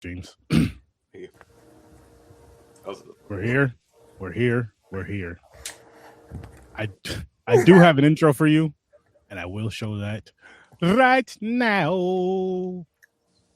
James. Yeah. We're here. We're here. We're here. I do have an intro for you, and I will show that right now.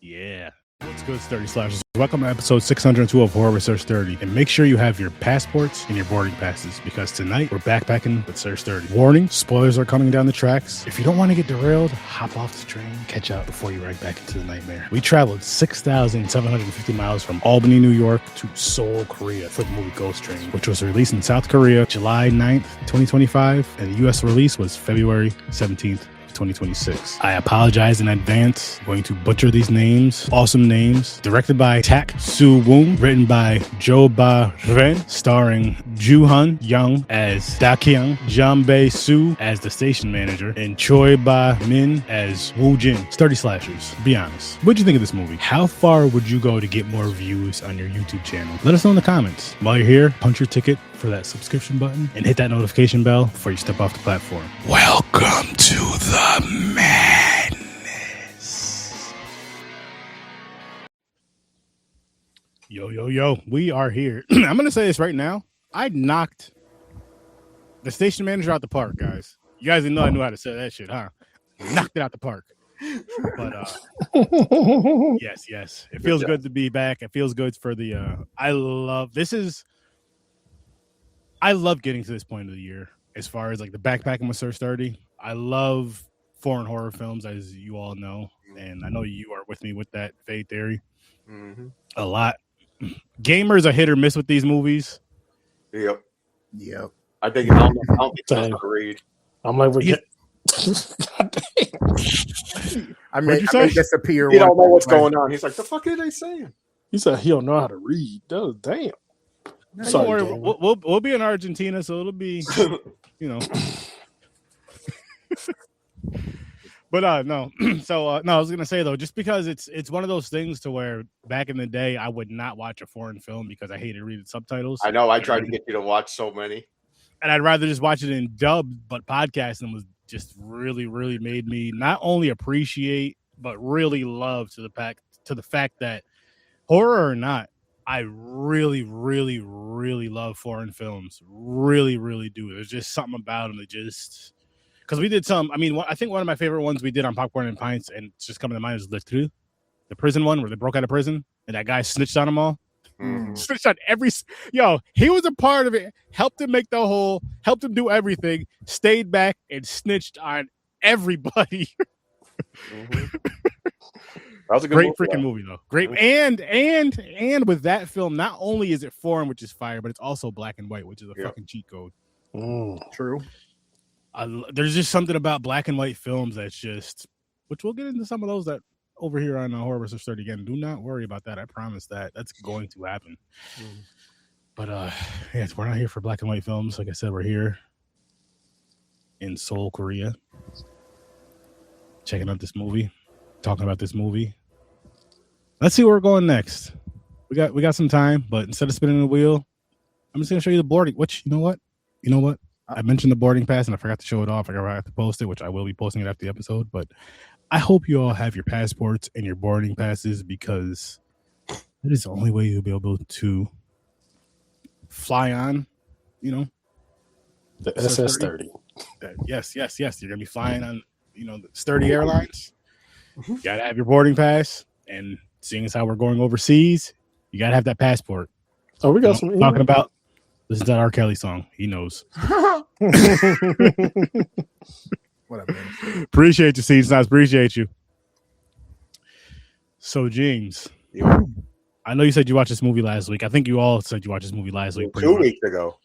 Yeah. What's good, Sturdy Slashers? Welcome to episode 602 of Horror with Sir Sturdy. And make sure you have your passports and your boarding passes, because tonight we're backpacking with Sir Sturdy. Warning, spoilers are coming down the tracks. If you don't want to get derailed, hop off the train, catch up before you ride back into the nightmare. We traveled 6,750 miles from Albany, New York to Seoul, Korea for the movie Ghost Train, which was released in South Korea July 9th, 2025, and the US release was February 17th, 2026. I apologize in advance. I'm going to butcher these names. Awesome names. Directed by Tak Soo Woon. Written by Jo Ba Ren. Starring Joo Hun Young as Da Kyung. Jang Bae Soo as the station manager. And Choi Ba Min as Woo Jin. Sturdy Slashers. Be honest. What'd you think of this movie? How far would you go to get more views on your YouTube channel? Let us know in the comments. While you're here, punch your ticket for that subscription button and hit that notification bell before you step off the platform. Welcome to the madness. Yo, we are here. I'm gonna say this right now. I knocked the station manager out the park, guys. You guys didn't know I knew how to say that shit, huh? Knocked it out the park. But yes. It feels good to be back. It feels good for the I love getting to this point of the year as far as like the backpacking with Sir Sturdy. I love foreign horror films, as you all know, and I know you are with me with that Fade Theory a lot. Gamers are hit or miss with these movies. Yep. I think I don't think that's a read. I'm like, I may disappear. He don't know what's going on. He's like, the fuck are they saying? He said he don't know how to read. That damn. Sorry, we'll be in Argentina, so it'll be, you know. But no. So no, I was gonna say though, just because it's one of those things to where back in the day I would not watch a foreign film because I hated reading subtitles. I know. I tried to get you to watch so many, and I'd rather just watch it in dub. But podcasting was just really, really made me not only appreciate but really love to the fact that horror or not, I really, really, really love foreign films. Really, really do. There's just something about them that just... Because we did some... I mean, I think one of my favorite ones we did on Popcorn and Pints, and it's just coming to mind, is the prison one, where they broke out of prison, and that guy snitched on them all. Snitched on every... Yo, he was a part of it. Helped him make the whole... Helped him do everything. Stayed back and snitched on everybody. That was a good great freaking movie though. Great. And with that film, not only is it foreign, which is fire, but it's also black and white, which is a fucking cheat code. True. There's just something about black and white films that's just, which we'll get into some of those that over here on Horror vs. 30 again. Do not worry about that. I promise that's going to happen. But yes, we're not here for black and white films. Like I said, we're here in Seoul, Korea, checking out this movie. Talking about this movie. Let's see where we're going next. We got some time, but instead of spinning the wheel, I'm just gonna show you the boarding. Which you know what? I mentioned the boarding pass and I forgot to show it off. I forgot to post it, which I will be posting it after the episode. But I hope you all have your passports and your boarding passes, because it is the only way you'll be able to fly on. You know, the SS-30. Yes. You're gonna be flying on, the Sturdy Airlines. You gotta have your boarding pass, and seeing as how we're going overseas, you gotta have that passport. Oh, we got some talking about. Listen to that R. Kelly song. He knows. Whatever. Appreciate you, Seeds. Appreciate you. So, James, I know you said you watched this movie last week. I think you all said you watched this movie last week. 2 weeks ago.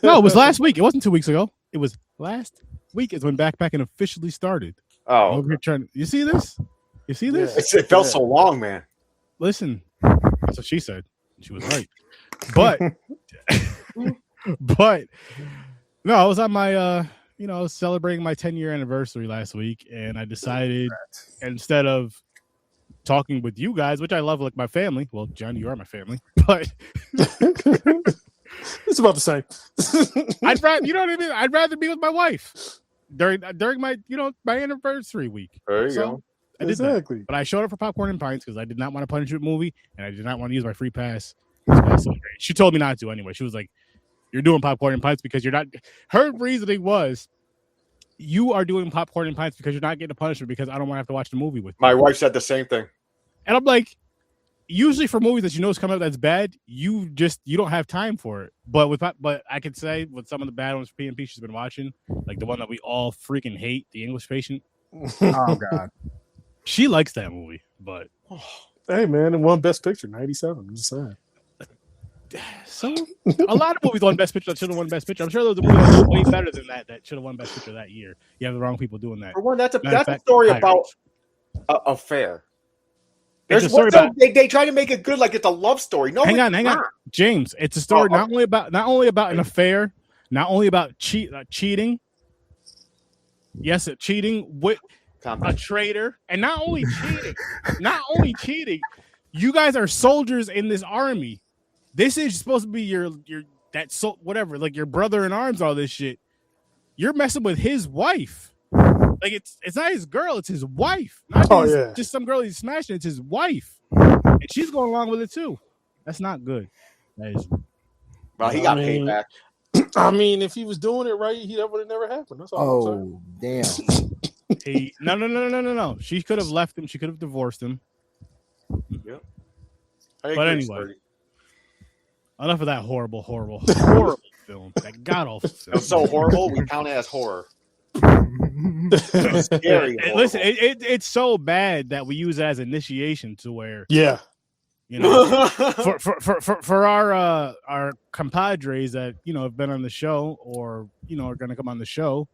No, it was last week. It wasn't 2 weeks ago. It was last week is when Backpackin officially started. Oh, over here trying. You see this? You see this? It felt so long, man. Listen, that's what she said. She was right. But no, I was on my I was celebrating my 10-year anniversary last week, and I decided instead of talking with you guys, which I love like my family. Well, John, you are my family, but it's about the same. I'd rather, you know what I mean? I'd rather be with my wife during my my anniversary week. There you go. I did Exactly. that. But I showed up for Popcorn and Pints because I did not want to punish a movie, and I did not want to use my free pass. She told me not to anyway. She was like, "You're doing Popcorn and Pints because you're not." Her reasoning was, "You are doing Popcorn and Pints because you're not getting a punishment because I don't want to have to watch the movie with you." My wife said the same thing. And I'm like, usually for movies that you know is coming up that's bad, you don't have time for it. But I could say with some of the bad ones for P&P she's been watching, like the one that we all freaking hate, The English Patient. Oh God. She likes that movie, but Hey man, it won Best Picture, 97. I'm just saying. so a lot of movies won Best Picture that should have won Best Picture. I'm sure there was a movie that was way better than that should have won Best Picture that year. You have the wrong people doing that. For one, that's Matter of a fact, story Pirates. about a fair. It's There's a story one, about. they try to make it good, like it's a love story. No, Hang on, it's not. James. It's a story Oh, not only about an affair, not only about cheating. Yes, cheating with a traitor, and not only cheating. You guys are soldiers in this army. This is supposed to be your whatever, like your brother in arms. All this shit. You're messing with his wife. Like it's not his girl, it's his wife. Not just some girl he's smashing. It's his wife, and she's going along with it too. That's not good. That is. Well, he got paid back. I mean, if he was doing it right, that would have never happened. That's all I'm saying. Damn. No. She could have left him. She could have divorced him. Yep. But anyway, enough of that horrible film. That god awful film. It was so horrible. We count it as horror. Scary. Listen, it's so bad that we use it as initiation to where you know for our compadres that have been on the show or are going to come on the show,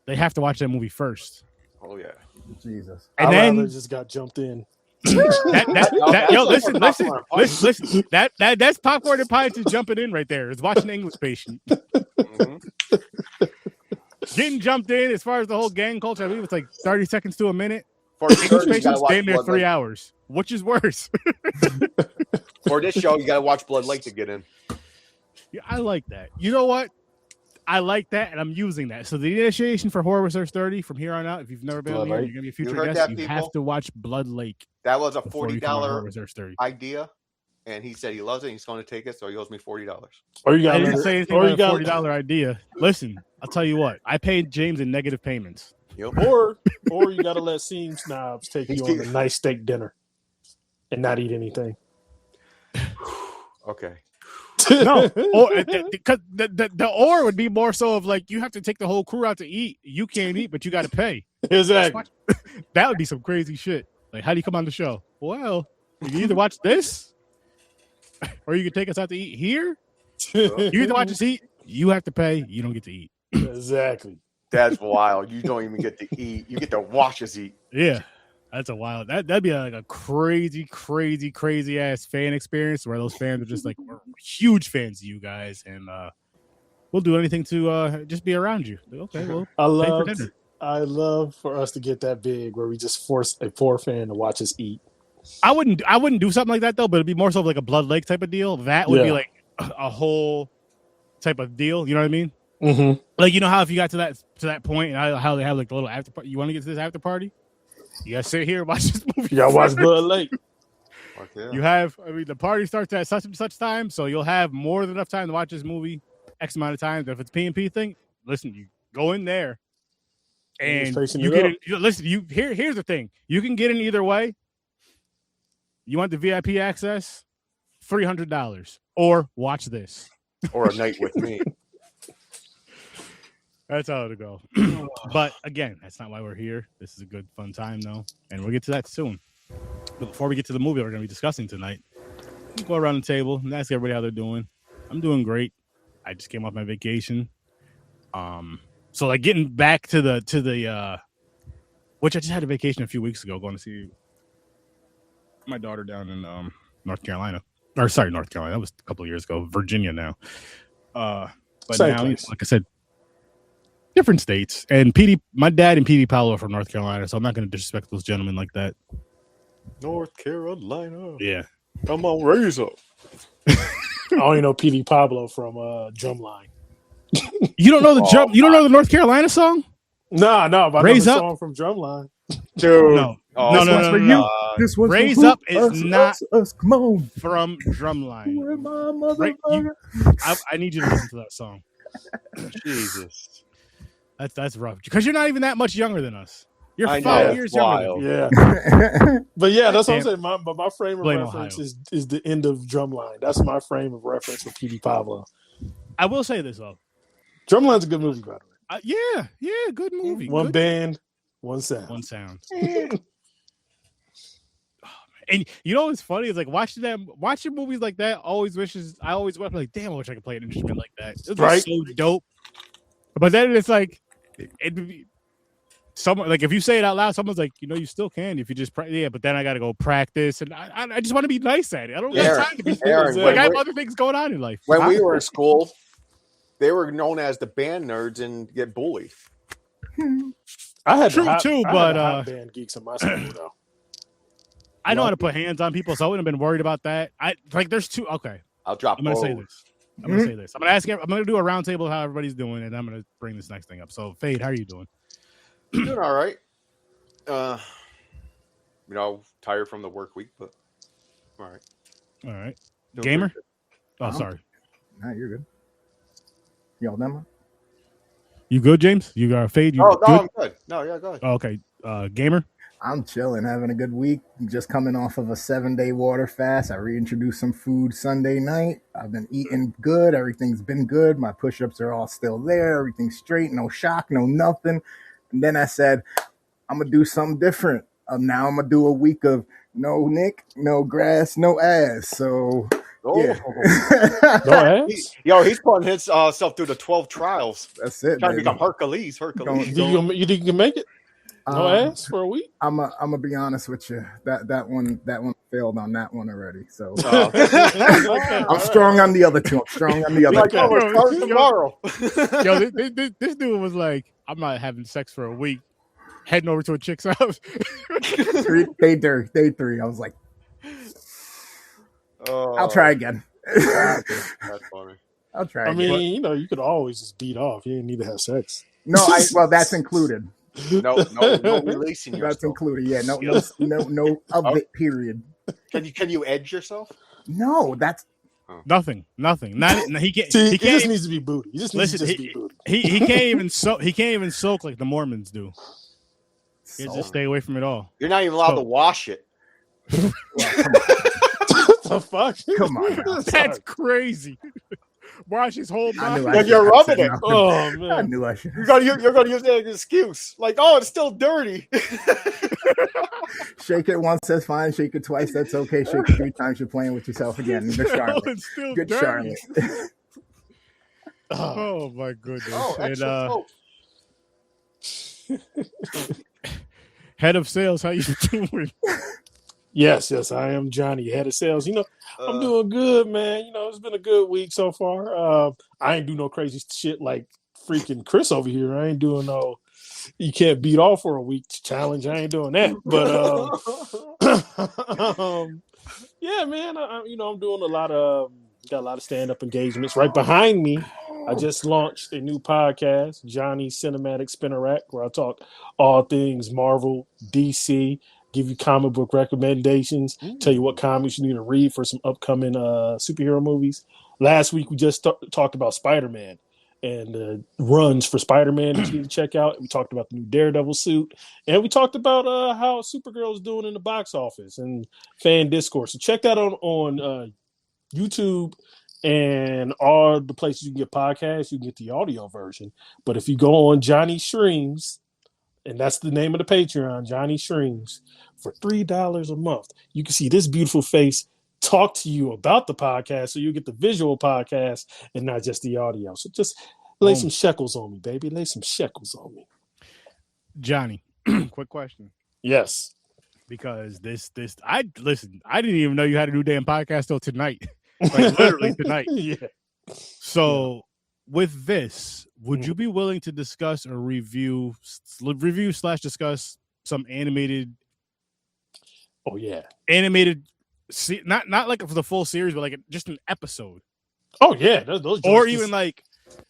they have to watch that movie first. Oh yeah, Jesus. And then just got jumped in. Listen. That's Popcorn and Pints is jumping in right there. It's watching the English Patient. Mm-hmm. Getting jumped in as far as the whole gang culture. I believe it's like 30 seconds to a minute. For English Patient staying there 3 hours. Which is worse? For this show, you got to watch Blood Lake to get in. Yeah, I like that. You know what? I like that, and I'm using that. So the initiation for Horror Research 30 from here on out, if you've never been on here, you're going to be a future guest. You have to watch Blood Lake. That was a $40 idea, and he said he loves it. And he's going to take it, so he owes me $40. I didn't say anything about a $40 idea. Listen, I'll tell you what. I paid James in negative payments. Yep. Or you got to let Seam Snobs take you on a nice steak dinner and not eat anything. Okay. No, because the or would be more so of like you have to take the whole crew out to eat. You can't eat, but you got to pay. Exactly. That would be some crazy shit. Like, how do you come on the show? Well, you can either watch this, or you can take us out to eat here. You either watch us eat. You have to pay. You don't get to eat. Exactly. That's wild. You don't even get to eat. You get to watch us eat. Yeah. That's a wild. That'd be like a crazy ass fan experience where those fans are just like, we're huge fans of you guans, and we'll do anything to just be around you. Okay, well, I love for us to get that big where we just force a poor fan to watch us eat. I wouldn't do something like that though, but it'd be more so like a Blood Lake type of deal. That would be like a whole type of deal. You know what I mean? Mm-hmm. Like how if you got to that point, and how they have like the little after party. You want to get to this after party? You gotta sit here and watch this movie. You gotta watch Blood Lake. Yeah. You have, the party starts at such and such time, so you'll have more than enough time to watch this movie X amount of times. If it's P&P thing, listen, you go in there and you get in. Listen, here's the thing: you can get in either way. You want the VIP access, $300, or watch this, or a night with me. That's how it'll go. But again, that's not why we're here. This is a good, fun time, though, and we'll get to that soon. But before we get to the movie we're going to be discussing tonight, let's go around the table and ask everybody how they're doing. I'm doing great. I just came off my vacation. So like getting back to the which I just had a vacation a few weeks ago, going to see my daughter down in North Carolina. Or sorry, North Carolina. That was a couple of years ago. Virginia now. But now, like I said, different states. And my dad and PD Powell are from North Carolina, so I'm not going to disrespect those gentlemen like that. North Carolina. Yeah. Come on, raise up. I only know PD Pablo from Drumline. You don't know the You don't know the North Carolina song? No, but I know the Raise Up song from Drumline. Dude. No. Oh, No, This no, one's no, for no, you. no. This one's Raise for Up is not Come on. from Drumline. Where my Right, motherfucker? I need you to listen to that song. Jesus. That's rough because you're not even that much younger than us. You're I know, 5 it's years younger wild. than me. Yeah, but yeah, that's what I'm Damn. saying. My frame of Blame reference Ohio. is the end of Drumline. That's my frame of reference for PD Pablo. I will say this though. Drumline's a good movie, by the way. Yeah, good movie. One Good. band, one sound. One sound. And you know what's funny is like watching movies like that. I always wish like, damn, I wish I could play an instrument like that. It was so dope. But then it's like, it'd be someone like if you say it out loud, someone's like, you still can if you just but then I got to go practice, and I just want to be nice at it. I don't have time to be. I have other things going on in life. When we were in school, they were known as the band nerds and get bullied. I had band geeks in my school though. I know how to put hands on people, so I wouldn't have been worried about that. There's two. Okay, I'm gonna say this. I'm gonna say this. I'm gonna ask. I'm gonna do a roundtable how everybody's doing, and I'm gonna bring this next thing up. So, Fade, how are you doing? Doing all right. Tired from the work week, but all right. All right. Doing Gamer? pretty Oh, sorry. Nah, you're good. Y'all done? You good, James? You got Fade? You good? Good? I'm good. No, yeah, go ahead. Oh, okay. Gamer? I'm chilling, having a good week. Just coming off of a 7-day water fast. I reintroduced some food Sunday night. I've been eating good. Everything's been good. My push-ups are all still there. Everything's straight. No shock, no nothing. And then I said, I'm going to do something different. Now I'm going to do a week of no Nick, no grass, no ass. So, yeah. No ass? He's putting himself through the 12 trials. That's it. Trying to become Hercules. You think you can make it? No ass for a week? I'm gonna be honest with you. That one failed on that one already. So I'm strong on the other two. Tomorrow. This dude was like, I'm not having sex for a week. Heading over to a chick's house. Day three. I was like, I'll try again. That's funny. I'll try. I mean, you could always just beat off. You didn't need to have sex. No, that's included. No releasing yourself. That's included. Yeah, no of it. Period. Can you edge yourself? No, that's nothing. Not he can't. He just needs to be booty. He just needs to be booty. He can't even soak. He can't even soak like the Mormons do. He just stay away from it all. You're not even allowed to wash it. Well, what the fuck? Come on. That's crazy. Wash his whole body. You're rubbing it. Oh man! I knew I should. You're gonna use that as an excuse. Like, oh, it's still dirty. Shake it once, that's fine. Shake it twice, that's okay. Shake it 3 times, you're playing with yourself again. Good Charlotte. It's still Good dirty. Charlotte. Oh my goodness! Oh, excellent. Head of sales, how you doing? Yes, I am Johnny, head of sales. I'm doing good, man. It's been a good week so far. I ain't do no crazy shit like freaking Chris over here. I ain't doing no you can't beat off for a week challenge. I ain't doing that. But yeah, man. I'm doing got a lot of stand-up engagements. Right behind me, I just launched a new podcast, Johnny Cinematic Spinner Rack, where I talk all things Marvel, DC, give you comic book recommendations, tell you what comics you need to read for some upcoming superhero movies. Last week, we just talked about Spider-Man and runs for Spider-Man that you need to check out. We talked about the new Daredevil suit, and we talked about how Supergirl is doing in the box office and fan discourse. So check that on YouTube and all the places you can get podcasts. You can get the audio version. But if you go on Johnny Streams, and that's the name of the Patreon, Johnny Streams, for $3 a month, you can see this beautiful face talk to you about the podcast, so you get the visual podcast and not just the audio. So just lay some shekels on me, baby. Lay some shekels on me. Johnny, quick question. Yes. Because I didn't even know you had a new damn podcast till tonight. Like literally tonight. Yeah. So with this, would you be willing to discuss or review / discuss some animated? Oh yeah, animated. Not like for the full series, but like just an episode. Oh yeah, those or even like,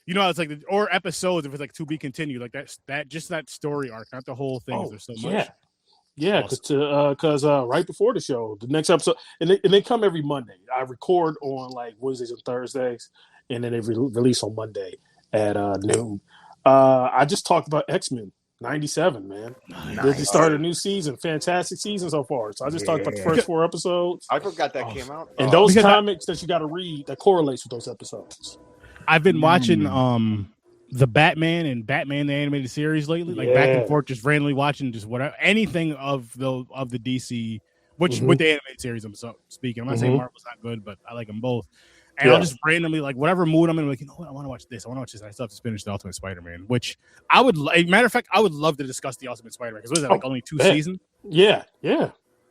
it's like or episodes if it's like to be continued, like that story arc, not the whole thing. There's so much. Yeah, because right before the show, the next episode, and they come every Monday. I record on like Wednesdays and Thursdays, and then they release on Monday at noon. I just talked about X-Men 97, man. They started a new season, fantastic season so far. So I just talked about the first 4 episodes. I forgot that came out. And those comics that you got to read that correlates with those episodes. I've been watching the Batman and Batman the animated series lately, like back and forth, just randomly watching just whatever anything of the DC, which with the animated series I'm speaking. I'm not saying Marvel's not good, but I like them both. And I'll just randomly, like, whatever mood I'm in, like, you know what, I want to watch this. I want to watch this. I still have to finish the Ultimate Spider-Man, which I would, matter of fact, I would love to discuss the Ultimate Spider-Man because what is that, like only 2 seasons? Yeah.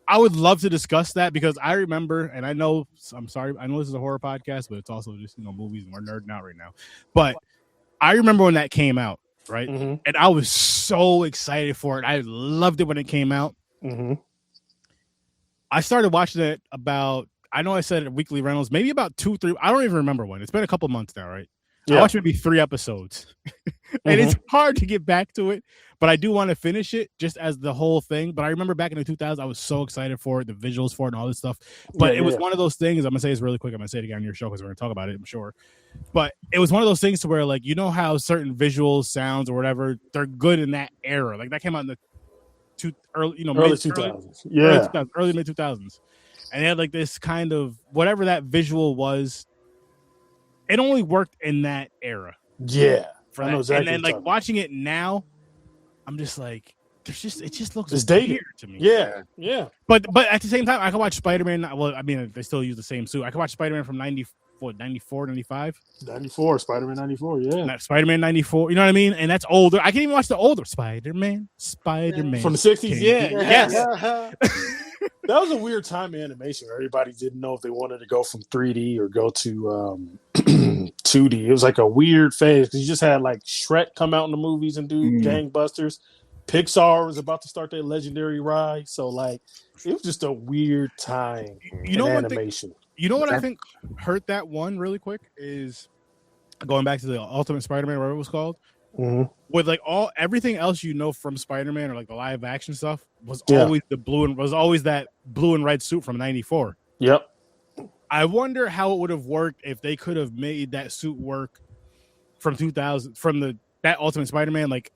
I would love to discuss that because I remember, and I know, I'm sorry, I know this is a horror podcast, but it's also just, movies, and we're nerding out right now. But I remember when that came out, right? And I was so excited for it. I loved it when it came out. I started watching it about, I know I said it at Weekly Rentals, maybe about 2, 3. I don't even remember when. It's been a couple months now, right? I watched maybe 3 episodes. And it's hard to get back to it, but I do want to finish it just as the whole thing. But I remember back in the 2000s, I was so excited for it, the visuals for it and all this stuff. But it was one of those things, I'm going to say this really quick. I'm going to say it again on your show because we're going to talk about it, I'm sure. But it was one of those things to where, like, you know how certain visuals, sounds, or whatever, they're good in that era. Like, that came out in the early 2000s. Early mid 2000s. And they had like this kind of whatever that visual was. It only worked in that era. Yeah, I know exactly. And then like watching it now, I'm just like, it just looks dated to me. Yeah. But at the same time, I can watch Spider-Man. Well, I mean, they still use the same suit. I can watch Spider-Man from 94, 95? 94, Spider-Man 94, yeah. Spider-Man 94, you know what I mean? And that's older. I can even watch the older Spider-Man. From the 60s, Yes. That was a weird time in animation. Everybody didn't know if they wanted to go from 3D or go to 2D. It was like a weird phase because you just had like Shrek come out in the movies and do gangbusters. Pixar was about to start their legendary ride. So like it was just a weird time in animation. What I think hurt that one really quick is going back to the Ultimate Spider-Man, whatever it was called. With like everything else from Spider-Man or like the live action stuff was always that blue and red suit from 94. Yep. I wonder how it would have worked if they could have made that suit work from 2000 that Ultimate Spider-Man like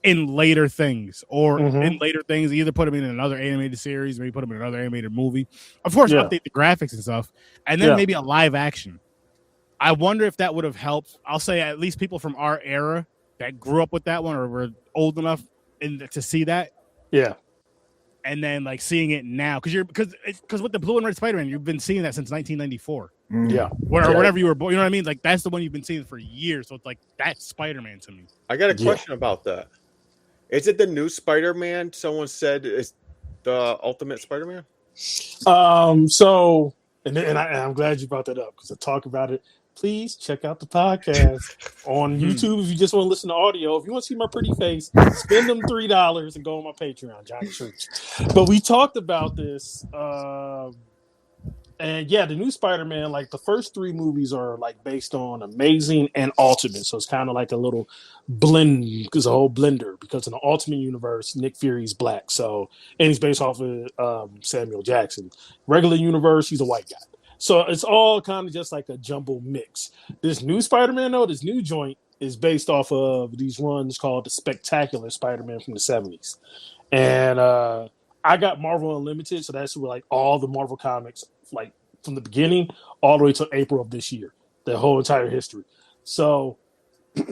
in later things or in later things, either put him in another animated series, maybe put him in another animated movie. Of course, update the graphics and stuff, and then maybe a live action. I wonder if that would have helped. I'll say at least people from our era that grew up with that one or were old enough to see that. Yeah. And then like seeing it now because with the blue and red Spider-Man, you've been seeing that since 1994. Yeah. Or whatever you were born. You know what I mean? Like that's the one you've been seeing for years. So it's like that's Spider-Man to me. I got a question about that. Is it the new Spider-Man? Someone said it's the Ultimate Spider-Man. So I'm glad you brought that up because I talk about it. Please check out the podcast on YouTube if you just want to listen to audio. If you want to see my pretty face, spend them $3 and go on my Patreon, Johnny Church. But we talked about this, and the new Spider-Man, like the first 3 movies are like based on Amazing and Ultimate, so it's kind of like a little blend, because a whole blender. Because in the Ultimate universe, Nick Fury's black, and he's based off of Samuel Jackson. Regular universe, he's a white guy. So it's all kind of just like a jumble mix. This new Spider-Man, though, this new joint is based off of these runs called the Spectacular Spider-Man from the 70s. And I got Marvel Unlimited, so that's where like all the Marvel comics, like from the beginning all the way to April of this year, the whole entire history. So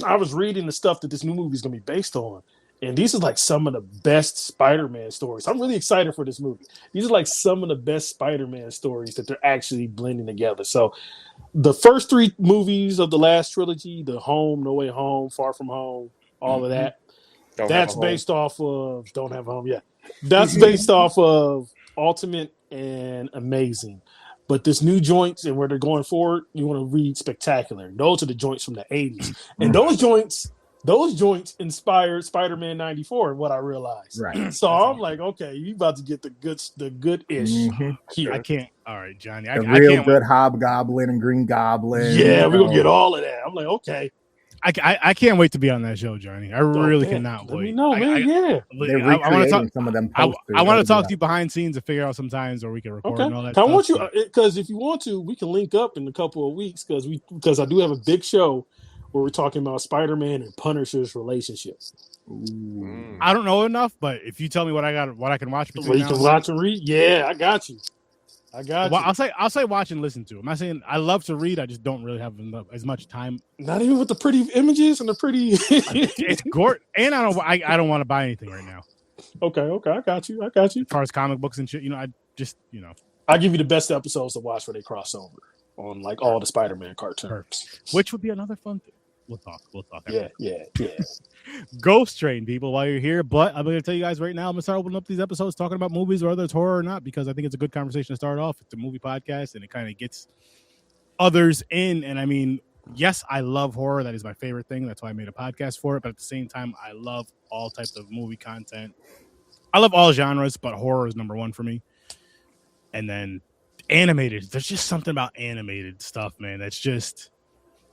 I was reading the stuff that this new movie is going to be based on. And these are like some of the best Spider-Man stories. I'm really excited for this movie. These are like some of the best Spider-Man stories that they're actually blending together. So the first 3 movies of the last trilogy, the Home, No Way Home, Far From Home, all of that, that's based off of Don't Have a Home. Yeah. That's based off of Ultimate and Amazing. But this new joints and where they're going forward, you want to read Spectacular. Those are the joints from the 80s. And those joints inspired Spider-Man 94, what I realized. Right. So I'm like, okay, you about to get the good-ish here. I can't. All right, Johnny. The real good Hobgoblin and Green Goblin. Yeah, we're going to get all of that. I'm like, okay. I can't wait to be on that show, Johnny. I really cannot Let wait. me know, man. They're I want to talk. recreating some of them I posters. want to talk Yeah. to you behind scenes to figure out some times where we can record and all that I stuff. want you because if you want to, we can link up in a couple of weeks because I do have a big show where we're talking about Spider-Man and Punisher's relationship. Ooh. I don't know enough, but if you tell me what I can watch between Where you now can and watch and read. Yeah, I got you. well, I'll say watch and listen to. I'm not saying I love to read. I just don't really have as much time. Not even with the pretty images and the pretty. It's gorgeous, and I don't want to buy anything right now. Okay, I got you. As far as comic books and shit, I just I'll give you the best episodes to watch where they cross over on like all the Spider-Man cartoons. Which would be another fun thing. We'll talk. Yeah. Ghost Train, people, while you're here. But I'm going to tell you guys right now, I'm going to start opening up these episodes talking about movies, whether it's horror or not, because I think it's a good conversation to start off. It's a movie podcast, and it kind of gets others in. And I mean, yes, I love horror. That is my favorite thing. That's why I made a podcast for it. But at the same time, I love all types of movie content. I love all genres, but horror is number one for me. And then animated. There's just something about animated stuff, man.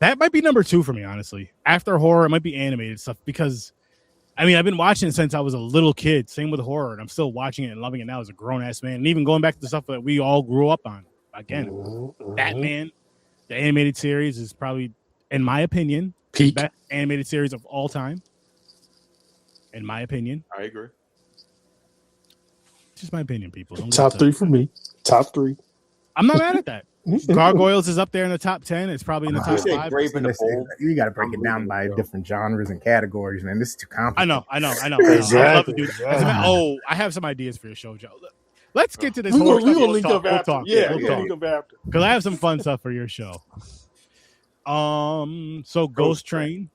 That might be number two for me, honestly. After horror, it might be animated stuff because, I mean, I've been watching it since I was a little kid. Same with horror, and I'm still watching it and loving it now as a grown-ass man. And even going back to the stuff that we all grew up on. Again, Batman, the animated series is probably, in my opinion, the best animated series of all time. In my opinion. I agree. Just my opinion, people. Top three for me. Top three. I'm not mad at that. Gargoyles is up there in the top 10. It's probably in the top 5. You got to break it down by different genres and categories, man. This is too complicated. I know. Exactly. I love to do that. Oh, I have some ideas for your show, Joe. Let's get to this. We horror will stuff. link up after. We'll link up after. Because I have some fun stuff for your show. So Ghost Train.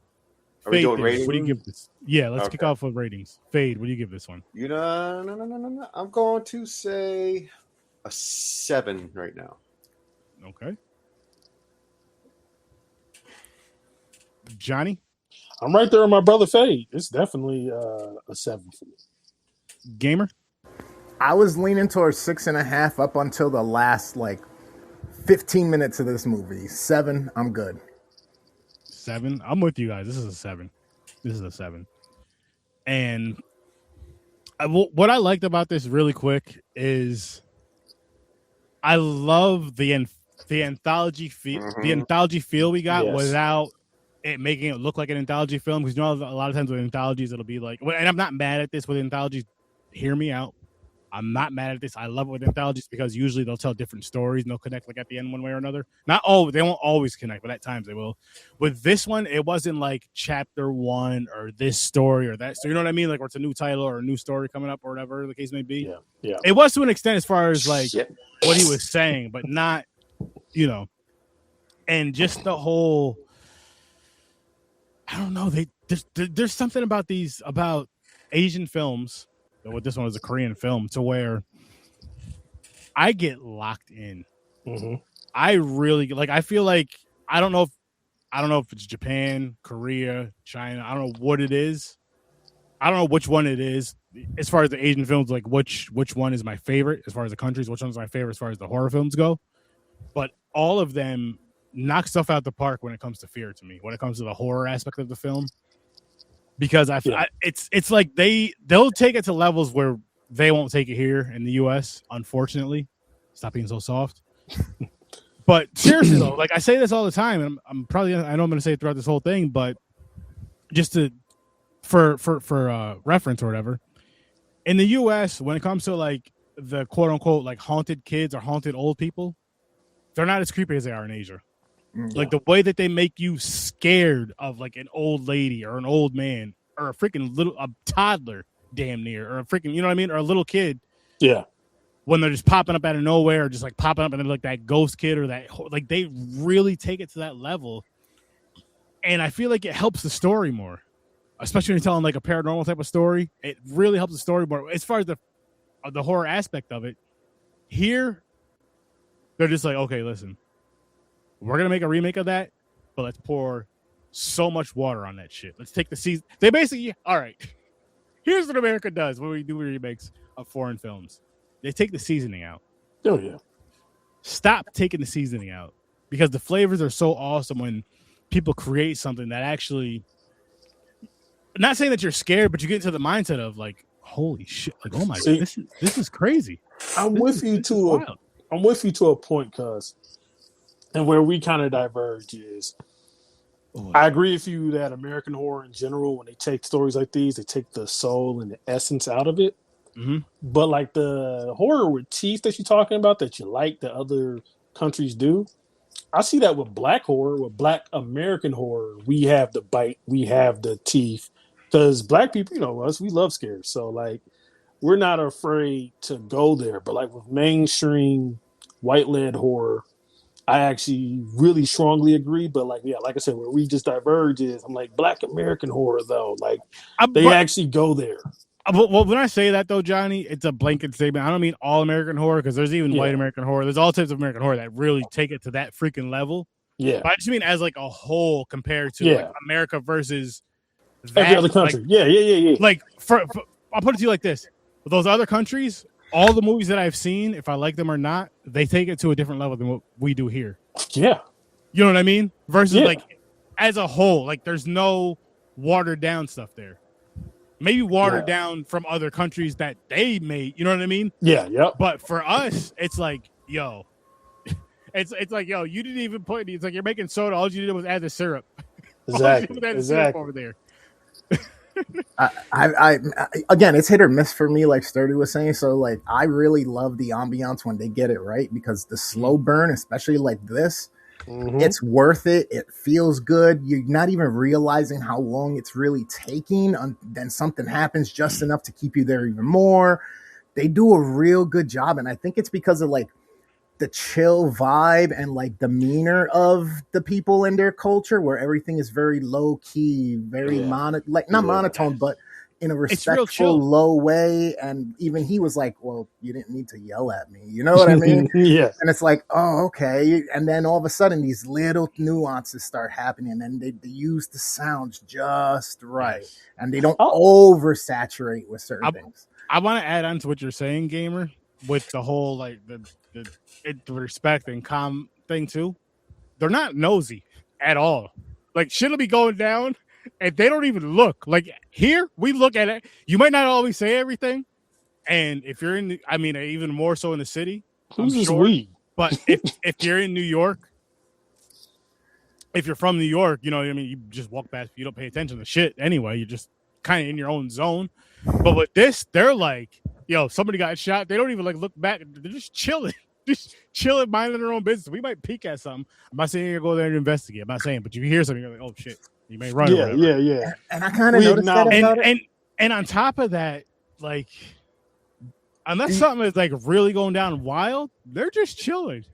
Are we doing ratings? What do you give this? Yeah, let's kick off with ratings. Fade, what do you give this one? No. I'm going to say a 7 right now. Okay. Johnny? I'm right there with my brother Fade. It's definitely a 7 for me. Gamer? I was leaning towards 6.5 up until the last 15 minutes of this movie. 7, I'm good. 7? I'm with you guys. This is a 7. And what I liked about this really quick is I love the anthology feel we got without it making it look like an anthology film, because a lot of times with anthologies it'll be like, and I'm not mad at this with anthologies, hear me out, I'm not mad at this. I love it with anthologies because usually they'll tell different stories and they'll connect like at the end one way or another. They won't always connect, but at times they will. With this one, it wasn't like chapter 1 or this story or that. So you know what I mean? Like, where it's a new title or a new story coming up or whatever the case may be. Yeah. It was to an extent as far as like what he was saying, but not, and just the whole, I don't know. There's something about Asian films. What this one was a Korean film, to where I get locked in. Mm-hmm. I really I feel like I don't know if it's Japan, Korea, China. I don't know what it is. I don't know which one it is. As far as the Asian films, like which one is my favorite as far as the countries, which one's my favorite as far as the horror films go. But all of them knock stuff out the park when it comes to fear to me, when it comes to the horror aspect of the film. Because it's like they'll take it to levels where they won't take it here in the US, unfortunately. Stop being so soft. But seriously though, like I say this all the time, and I'm probably I know I'm gonna say it throughout this whole thing, but just for reference or whatever. In the US, when it comes to like the quote unquote like haunted kids or haunted old people, they're not as creepy as they are in Asia. Like the way that they make you scared of like an old lady or an old man or a freaking a toddler damn near, or a freaking, you know what I mean? Or a little kid. Yeah. When they're just popping up out of nowhere, or just like popping up and they're like that ghost kid or that, like they really take it to that level. And I feel like it helps the story more, especially when you're telling like a paranormal type of story. It really helps the story more. As far as the horror aspect of it, here, they're just like, okay, listen. We're going to make a remake of that, but let's pour so much water on that shit. Let's take the season. They basically, all right, here's what America does when we do remakes of foreign films. They take the seasoning out. Oh, yeah. Stop taking the seasoning out, because the flavors are so awesome when people create something that actually, not saying that you're scared, but you get into the mindset of like, holy shit, like, oh my god, this is crazy. I'm with you to a point, cuz, and where we kind of diverge is, I agree with you that American horror in general, when they take stories like these, they take the soul and the essence out of it. Mm-hmm. But like the horror with teeth that you're talking about, that you like that other countries do, I see that with black horror, with black American horror. We have the bite, we have the teeth, because black people, you know us, we love scares. So like, we're not afraid to go there. But like with mainstream white led horror, I actually really strongly agree. But like, yeah, like I said, where we just diverge is, I'm like, black American horror though, like they actually go there. Well, when I say that though, Johnny, it's a blanket statement. I don't mean all American horror, because there's even white American horror. There's all types of American horror that really take it to that freaking level. Yeah, but I just mean as like a whole compared to like America versus every other country. Like, yeah. Like I'll put it to you like this: with those other countries, all the movies that I've seen, if I like them or not, they take it to a different level than what we do here. Yeah, you know what I mean? Versus like as a whole, like there's no watered down stuff there. Maybe watered down from other countries that they made, you know what I mean? Yeah. But for us, it's like, yo, it's like, yo, you didn't even put it's like you're making soda. All you did was add the syrup. Exactly. Syrup over there. I again, it's hit or miss for me, like Sturdy was saying. So like, I really love the ambiance when they get it right, because the slow burn, especially like this, it's worth it. It feels good. You're not even realizing how long it's really taking. Then something happens just enough to keep you there even more. They do a real good job, and I think it's because of like the chill vibe and like demeanor of the people in their culture, where everything is very low key, very not monotone, but in a respectful, low way. And even he was like, well, you didn't need to yell at me. You know what I mean? Yeah. And it's like, oh, okay. And then all of a sudden these little nuances start happening, and they use the sounds just right. And they don't oversaturate with certain things. I want to add on to what you're saying, Gamer, with the whole like the respect and calm thing too. They're not nosy at all. Like shit'll be going down and they don't even look. Like here, we look at it. You might not always say everything, and if you're in, I mean, even more so in the city. Who's this we? But if you're in New York, if you're from New York, you know what I mean. You just walk past. You don't pay attention to shit anyway. You're just kind of in your own zone. But with this, they're like, yo, somebody got shot. They don't even like look back. They're just chilling. Just chilling, minding their own business. We might peek at something. I'm not saying you're going to go there and investigate. I'm not saying, but you hear something, you're like, oh shit, you may run. Yeah. And I kind of noticed that about it. And on top of that, like, unless something is like really going down wild, they're just chilling.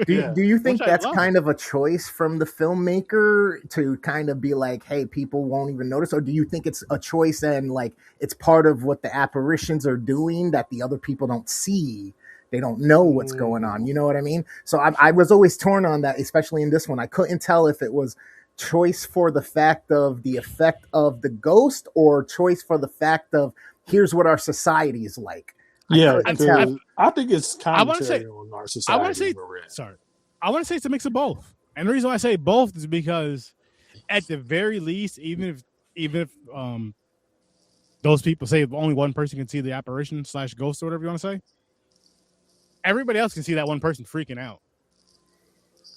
Do you think that's kind of a choice from the filmmaker to kind of be like, hey, people won't even notice? Or do you think it's a choice and like it's part of what the apparitions are doing that the other people don't see? They don't know what's going on. You know what I mean? So I was always torn on that, especially in this one. I couldn't tell if it was choice for the fact of the effect of the ghost or choice for the fact of here's what our society is like. Yeah, I think it's commentary on our society. I want to say it's a mix of both. And the reason why I say both is because at the very least, even if those people say only one person can see the apparition / ghost or whatever you want to say, everybody else can see that one person freaking out.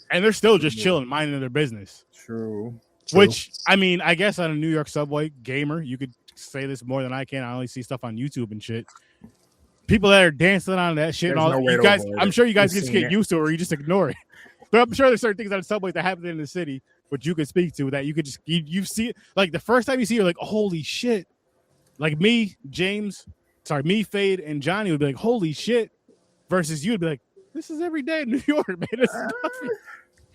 And they're still just chilling, minding their business. True. Which, I mean, I guess on a New York subway, Gamer, you could say this more than I can. I only see stuff on YouTube and shit. People that are dancing on that shit and all that. You guys, I'm sure you guys just get used to it or you just ignore it. But I'm sure there's certain things on the subway that happen in the city, which you could speak to, that you could just, you see it. Like the first time you see it, you're like, holy shit. Like me, Fade, and Johnny would be like, holy shit. Versus you would be like, this is every day in New York, man. This is nothing.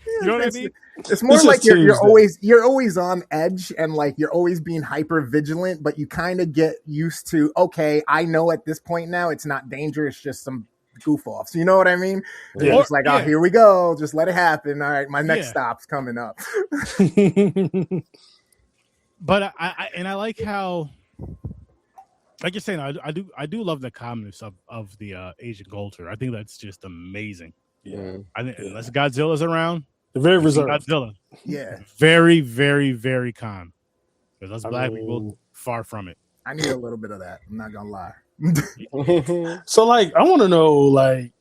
You know what I mean? It's more like you're always on edge and like you're always being hyper vigilant, but you kind of get used to, okay, I know at this point now it's not dangerous, just some goof offs. You know what I mean? Yeah. It's like, oh, here we go. Just let it happen. All right, my next stop's coming up. But I like how, like you're saying, I do love the calmness of the Asian culture. I think that's just amazing. Yeah. I think unless Godzilla's around, they're very reserved. Godzilla. Yeah, Very, very, very calm. Because us black people, far from it. I need a little bit of that. I'm not gonna lie. So, like, I want to know, like,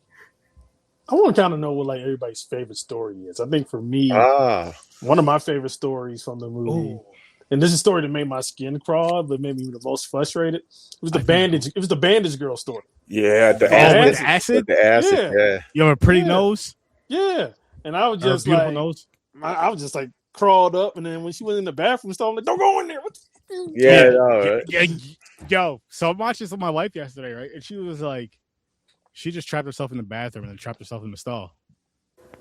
I want to kind of know what like everybody's favorite story is. I think for me, one of my favorite stories from the movie, and this is a story that made my skin crawl, but made me the most frustrated. It was the bandage. It was the bandage girl story. Yeah, with the acid. The acid. Yeah. You have a pretty nose. Yeah, and I was just beautiful like, nose. I was just like crawled up, and then when she went in the bathroom, so I'm like, don't go in there. What the Yeah. Yo, so I'm watching this with my wife yesterday, right? And she was like, she just trapped herself in the bathroom and then trapped herself in the stall.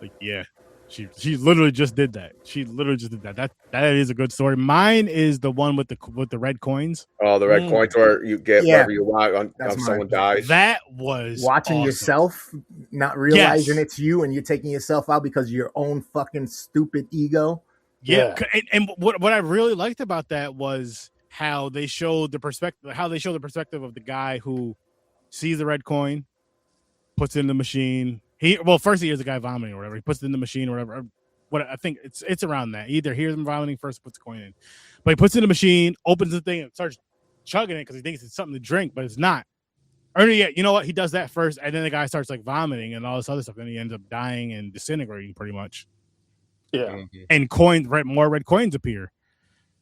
Like, yeah, she literally just did that. She literally just did that. That is a good story. Mine is the one with the red coins. Oh, the red coins where you get whatever you want on someone dies. That was watching awesome. yourself, not realizing it's you, and you're taking yourself out because of your own fucking stupid ego. Yeah. And what I really liked about that was how they showed the perspective of the guy who sees the red coin, puts it in the machine. First he hears the guy vomiting or whatever. He puts it in the machine or whatever. What I think it's around that. He either hears him vomiting first, puts the coin in. But he puts it in the machine, opens the thing, and starts chugging it because he thinks it's something to drink, but it's not. Or yeah, you know what? He does that first, and then the guy starts like vomiting and all this other stuff. Then he ends up dying and disintegrating pretty much. Yeah. And more red coins appear.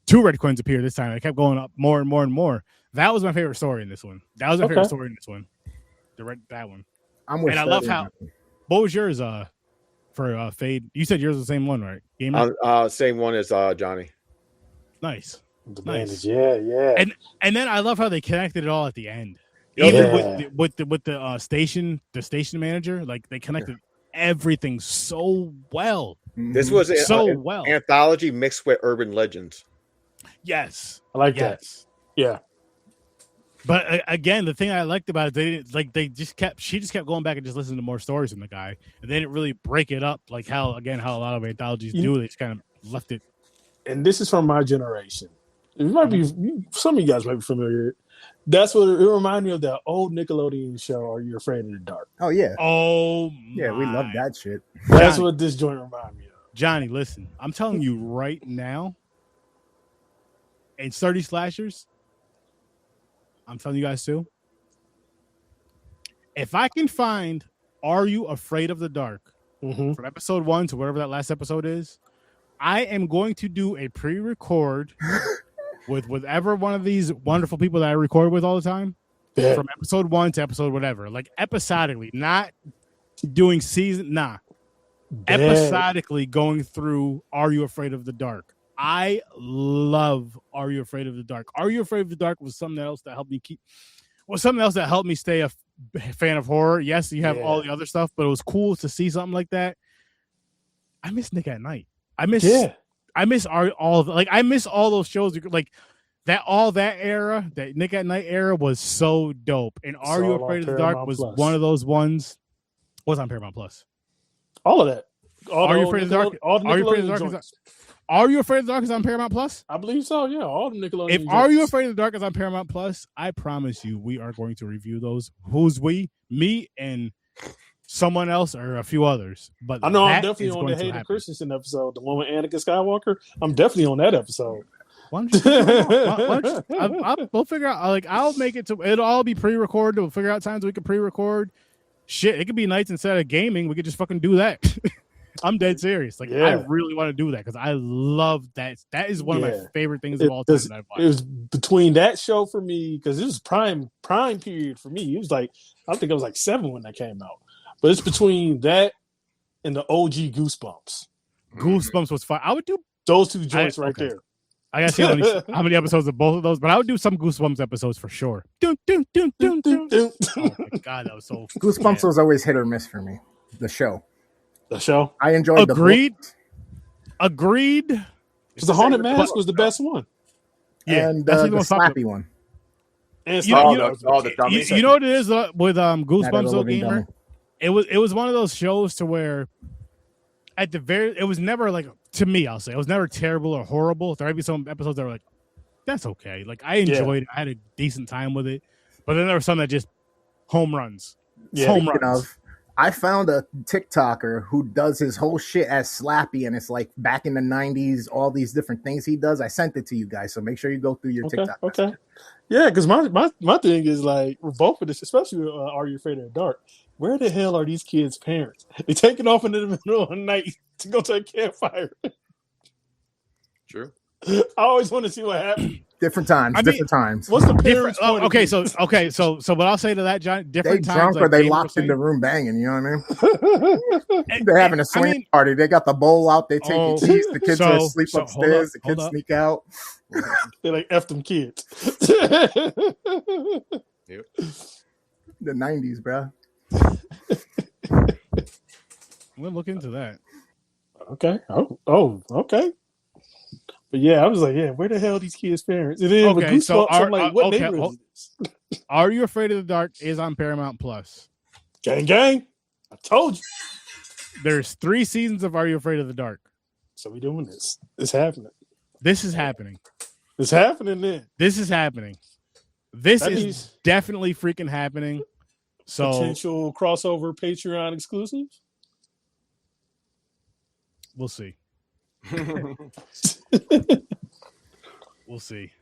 2 red coins appear this time. They kept going up more and more and more. That was my favorite story in this one. That was my favorite story in this one. That one. I'm with and I love how. What was yours for Fade? You said yours was the same one, right? Gamer? Same one as Johnny. Nice. Nice. Yeah. And then I love how they connected it all at the end. Even with the station manager, like they connected everything so well. This was an anthology mixed with urban legends. Yes, I like that. Yeah. But again, the thing I liked about it, she just kept going back and just listening to more stories from the guy, and they didn't really break it up like how a lot of anthologies do. They just kind of left it. And this is from my generation. It might be some of you guys might be familiar. That's what it reminded me of, that old Nickelodeon show, Are You Afraid of the Dark? Oh yeah. Oh yeah, we love that shit. That's what this joint reminded me of. Johnny, listen, I'm telling you right now, in 30 slashers, I'm telling you guys too, if I can find Are You Afraid of the Dark from episode 1 to whatever that last episode is, I am going to do a pre-record with whatever one of these wonderful people that I record with all the time from episode 1 to episode whatever, like episodically, not doing season, episodically going through Are You Afraid of the Dark. I love Are You Afraid of the Dark. Are You Afraid of the Dark was something else that helped me stay a fan of horror. Yes, you have all the other stuff, but it was cool to see something like that. I miss Nick at Night. I miss all those shows, like that era, that Nick at Night era was so dope. And Are You Afraid of the Dark was one of those ones. Was on Paramount Plus. All of that. Are You Afraid of the Dark? Are You Afraid of the Dark is on Paramount Plus? I believe so, yeah. All the Nickelodeon. If Are You Afraid of the Dark is on Paramount Plus, I promise you we are going to review those. Who's we? Me and someone else or a few others. But I know I'm definitely on the Hayden Christensen episode, the one with Anakin Skywalker. I'm definitely on that episode. We'll figure out, like, I'll make it to, it'll all be pre-recorded. We'll figure out times we can pre-record. Shit, it could be nights instead of gaming. We could just fucking do that. I'm dead serious. Like, I really want to do that because I love that. That is one of my favorite things of all time that I've watched. It was between that show for me, because it was prime period for me. It was like, I think it was like 7 when that came out. But it's between that and the OG Goosebumps. Goosebumps was fun. I would do those 2 joints there. I gotta see how many episodes of both of those, but I would do some Goosebumps episodes for sure. Oh my god, that was so. Goosebumps was always hit or miss for me. The show. I enjoyed. Agreed. Because the Haunted Mask was the best one. Yeah, and the slappy one. And you know what it is with Goosebumps, though, Gamer? It was one of those shows to where it was never like, to me, I'll say, it was never terrible or horrible. There might be some episodes that were like, that's okay. Like, I enjoyed it. I had a decent time with it. But then there were some that just home runs. Yeah. I found a TikToker who does his whole shit as Slappy, and it's like back in the 90s, all these different things he does. I sent it to you guys, so make sure you go through your TikTok. Okay. Yeah, because my thing is like, both of this, especially Are You Afraid of the Dark? Where the hell are these kids' parents? They taking off in the middle of the night to go to a campfire. True. I always want to see what happens. Different times. What's the parents' point of view? So what I'll say to that, John, They different times. drunk like or they Daniel locked was saying. in the room banging. You know what I mean? They're having a swing party. They got the bowl out. They take the keys. The kids are asleep upstairs. The kids sneak out. They're like, F them kids. Yep. The 90s, bro. We'll look into that. Okay. Oh, okay. But yeah, I was like, where the hell are these kids' parents? And then with Goosebumps, I'm like, what neighborhood is this? Are You Afraid of the Dark is on Paramount Plus. Gang, gang. I told you. There's 3 seasons of Are You Afraid of the Dark. So we doing this. It's happening. This is happening. It's happening then. This is happening. This That is means definitely freaking happening. So potential crossover Patreon exclusive. we'll see. We'll see.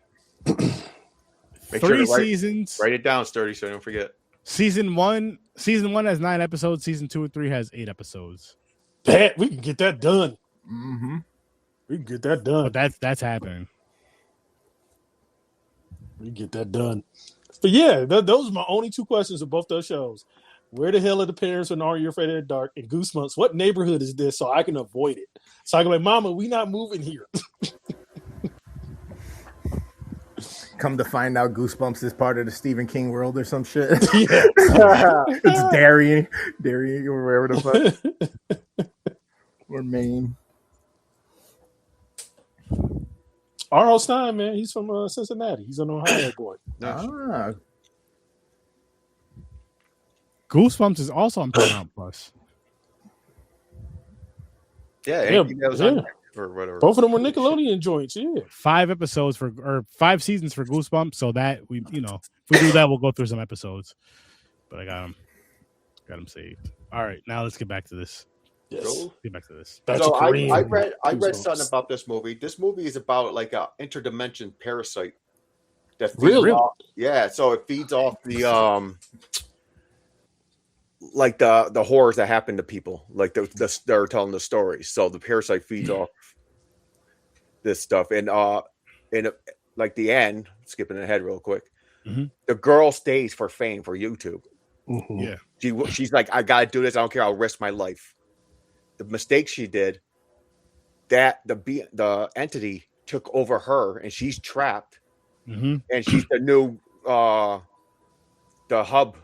Make 3 sure to seasons. Write it down, Sturdy, so I don't forget. Season 1 has 9 episodes. Season 2 and 3 has 8 episodes. We can get that done. Mm-hmm. We can get that done. But that's happening. We get that done. But yeah, those are my only 2 questions of both those shows. Where the hell are the parents when Are You Afraid of the Dark? And Goosebumps, what neighborhood is this so I can avoid it? So I can be like, Mama, we not moving here. Come to find out, Goosebumps is part of the Stephen King world or some shit. Yeah. It's Derry, or wherever the fuck. Or Maine. R.L. Stein, man, he's from Cincinnati. He's an Ohio boy. Ah, Goosebumps is also on Paramount Plus. Yeah, Yeah, anything that was on or whatever. Both of them were Nickelodeon joints, yeah. 5 seasons for Goosebumps. So that if we do that, we'll go through some episodes. But I got them saved. All right, now let's get back to this. Yes. Cool. Get back to this. So I read something about this movie. This movie is about like a interdimension parasite. That feeds Really? off, yeah. So it feeds off the like the horrors that happen to people. Like they're telling the stories. So the parasite feeds off this stuff, and in like the end, skipping ahead real quick, the girl stays for fame for YouTube. Mm-hmm. Yeah, she's like, I gotta do this. I don't care. I'll risk my life. The mistake she did, that the entity took over her, and she's trapped, and she's the new the hub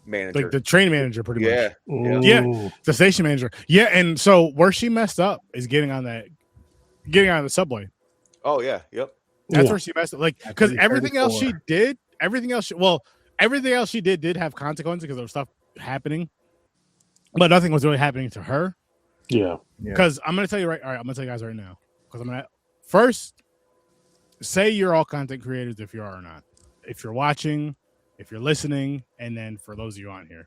manager, like the train manager, pretty much. Yeah. The station manager. Yeah, and so where she messed up is getting on the subway. Oh yeah, yep. That's where she messed up. Like, because everything else 34. everything else she did have consequences because there was stuff happening, but nothing was really happening to her. Yeah. Because I'm gonna tell you I'm gonna tell you guys right now. Because I'm gonna first say you're all content creators if you are or not. If you're watching, if you're listening, and then for those of you on here,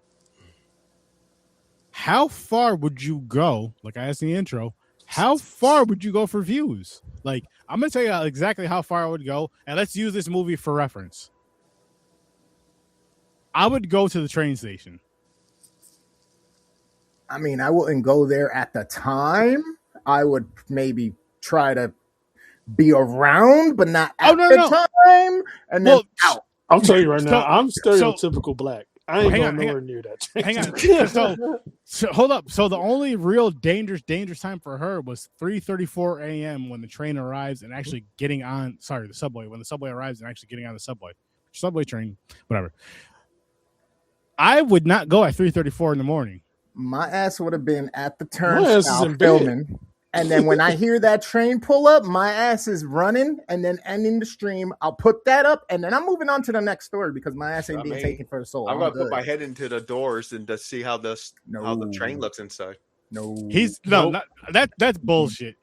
how far would you go? Like I asked in the intro, how far would you go for views? Like, I'm gonna tell you exactly how far I would go, and let's use this movie for reference. I would go to the train station. I mean, I wouldn't go there at the time. I would maybe try to be around, but not at the time. And then out. I'll tell you right now, I'm stereotypical black. I ain't going nowhere near that. Hang on. So hold up. So the only real dangerous time for her was 3:34 a.m. when the train arrives and actually getting on. Sorry, the subway. When the subway arrives and actually getting on the subway train, whatever. I would not go at 3:34 in the morning. My ass would have been at the turnstile filming. And then when I hear that train pull up, my ass is running and then ending the stream. I'll put that up and then I'm moving on to the next story because my ass ain't being taken for the soul. I'm going to put my head into the doors and to see how the train looks inside. That's bullshit.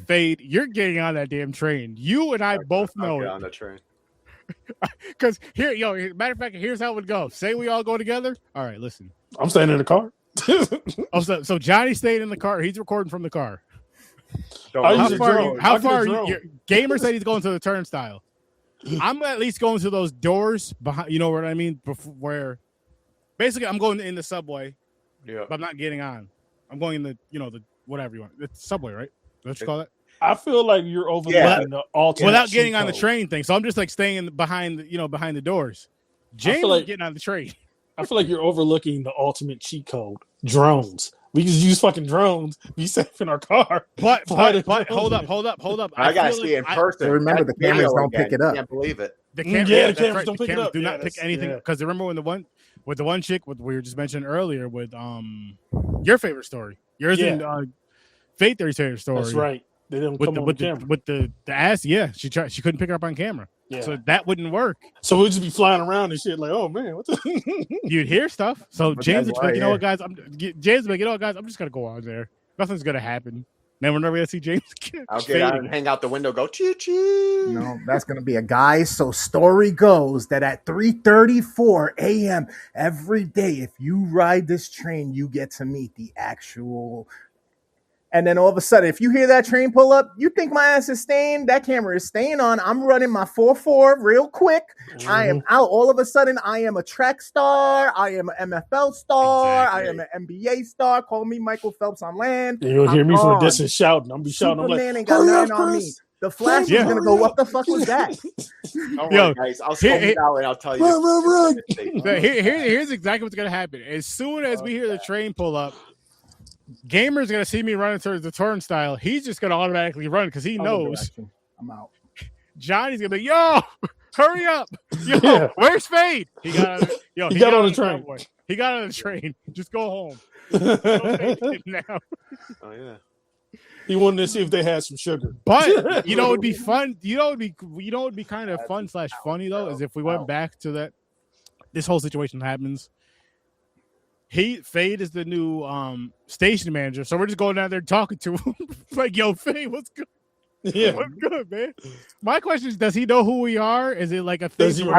Fade, you're getting on that damn train. You and I both know it. On the train. Because matter of fact, here's how it would go. Say we all go together. All right, listen. I'm staying in the car. Oh, so Johnny stayed in the car. He's recording from the car. How far? Gamer said he's going to the turnstile. I'm at least going to those doors behind. You know what I mean? Where basically I'm going in the subway. Yeah. But I'm not getting on. I'm going in the the whatever you want. It's subway, right? What you call it? I feel like you're overlooking the alternate without getting cheat on the code. train thing. So I'm just like staying behind the doors. James is getting on the train. I feel like you're overlooking the ultimate cheat code. Drones. We just use fucking drones. Be safe in our car. But hold up. I gotta see it in person. Remember, the cameras don't pick it up. I can't believe it. The cameras don't pick it up. Do not pick anything because remember when the one chick we were just mentioning earlier with your favorite story, yours and Fate Theory's favorite story. That's right. They didn't come on camera. With the ass. Yeah, she couldn't pick her up on camera. Yeah. So that wouldn't work. So we'd just be flying around and shit like, oh man, what the you'd hear stuff. So James would be like, you know what, guys? I'm just gonna go on there. Nothing's gonna happen. Then we're never gonna see James. I'll get out and hang out the window, go choo choo. No, that's gonna be a guy. So story goes that at 3:34 a.m. every day, if you ride this train, you get to meet the actual. And then all of a sudden, if you hear that train pull up, you think my ass is staying. That camera is staying on. I'm running my 4.4 real quick. Mm-hmm. I am out. All of a sudden, I am a track star. I am an MFL star. Exactly. I am an NBA star. Call me Michael Phelps on land. And you'll hear me from a distance shouting. I'm be shouting. I'm like, ain't got nothing on me. The Flash is gonna go. What the fuck was that? All right, guys. I'll slow it out and I'll tell you. Run. Here's exactly what's gonna happen. As soon as we hear the train pull up. Gamer's gonna see me running towards the turnstile. He's just gonna automatically run because he knows. I'm out. Johnny's gonna be, yo, hurry up, yo, where's Fade? He got on the train. He got on the train. Just go home. Now. Oh yeah. He wanted to see if they had some sugar. But you know, it'd be fun. You know, it'd be kind of fun / funny though, is if we went back to that. This whole situation happens. Fade is the new station manager, so we're just going down there talking to him like, "Yo, Fade, what's good? Yeah, what's good, man?" My question is, does he know who we are? Is it like a thing?